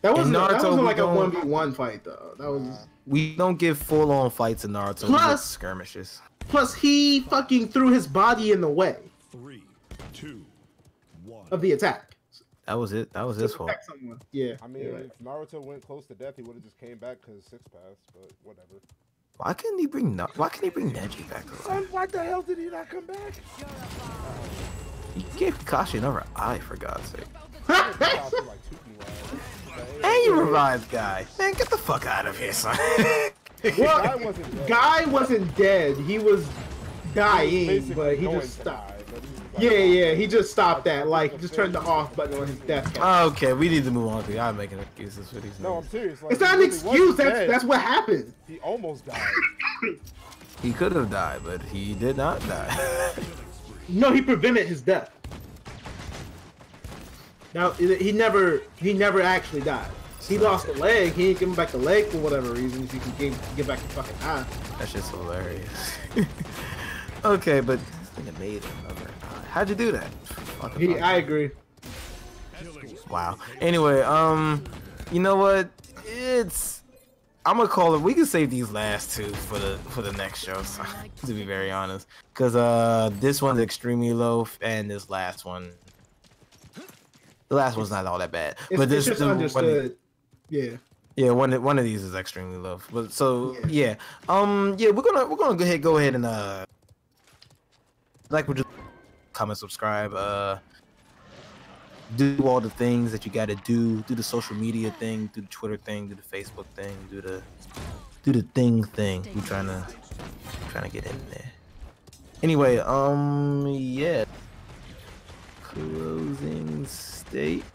That wasn't like a 1v1 fight though. That was. We don't give full-on fights in Naruto. Plus skirmishes. Plus, he fucking threw his body in the way. 3, 2, 1. Of the attack. That was it. That was his fault. Yeah. I mean, if Naruto went close to death, he would have just came back because 6 passed. But whatever. Why couldn't he bring Neji back? Why the hell did he not come back? He gave Kakashi another eye, for God's sake. And And you revived Guy. Man, get the fuck out of here, son. Well, Guy wasn't dead. He was dying, but he just stopped. Yeah, he just stopped that. Like, just turned the off button on his death count. Okay, we need to move on. I'm making excuses for these. No, I'm serious. Like, it's not an excuse. That's what happened. He almost died. He could have died, but he did not die. No, he prevented his death. Now he never actually died. He lost a leg. He didn't give him back the leg for whatever reason. If you can give back the fucking eye. That's just hilarious. Okay, but this nigga made another eye. How'd you do that? I agree. Wow. Anyway, you know what? I'm gonna call it. We can save these last two for the next show. So, to be very honest, because this one's extremely low, and this last one, the last one's not all that bad. But this is understood. Yeah, one of these is extremely low. But so yeah, we're gonna go ahead and like, just comment, subscribe, do all the things that you gotta do the social media thing, do the Twitter thing, do the Facebook thing, do the do the thing. We trying to get in there. Anyway, yeah. Closing statements.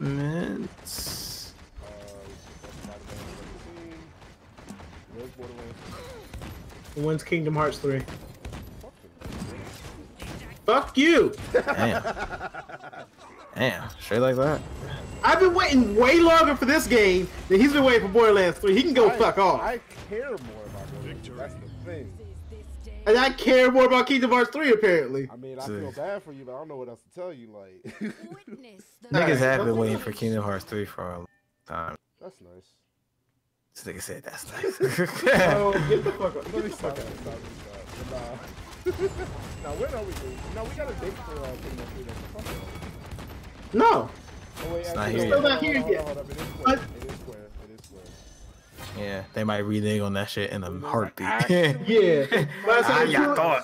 When's Kingdom Hearts 3? Fuck you! Damn, straight like that. I've been waiting way longer for this game than he's been waiting for Borderlands 3. He can go fuck off. I care more about Borderlands. That's the thing. And I care more about Kingdom Hearts 3, apparently. I mean, I feel bad for you, but I don't know what else to tell you. Like, Niggas have been waiting for Kingdom Hearts 3 for a long time. that's nice. This nigga said that's nice. Oh, get the fuck up. Let me stop. Now, when are we doing? No, we got a date for Kingdom Hearts 3. No. Oh, wait, It's actually, not not here yet. Hold up. It is square. It is square. Yeah, they might renege on that shit in a heartbeat. Yeah.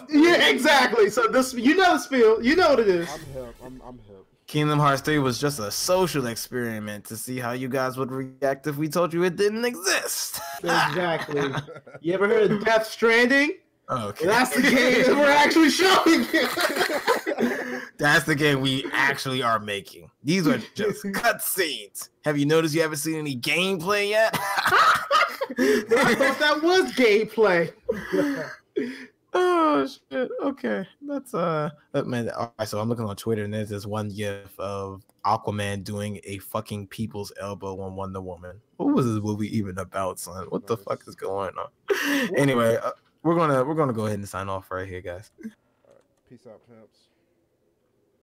Yeah, exactly. So this, you know the spiel. You know what it is. I'm hip. I'm hip. Kingdom Hearts 3 was just a social experiment to see how you guys would react if we told you it didn't exist. Exactly. You ever heard of Death Stranding? Okay. That's the game that we're actually showing. That's the game we actually are making. These are just cutscenes. Have you noticed you haven't seen any gameplay yet? I thought that was gameplay. Oh shit. Okay. That's man. All right, so I'm looking on Twitter and there's this one gif of Aquaman doing a fucking people's elbow on Wonder Woman. What was this movie even about, son? What the fuck is going on? Anyway, we're gonna go ahead and sign off right here, guys. All right. Peace out, pimps.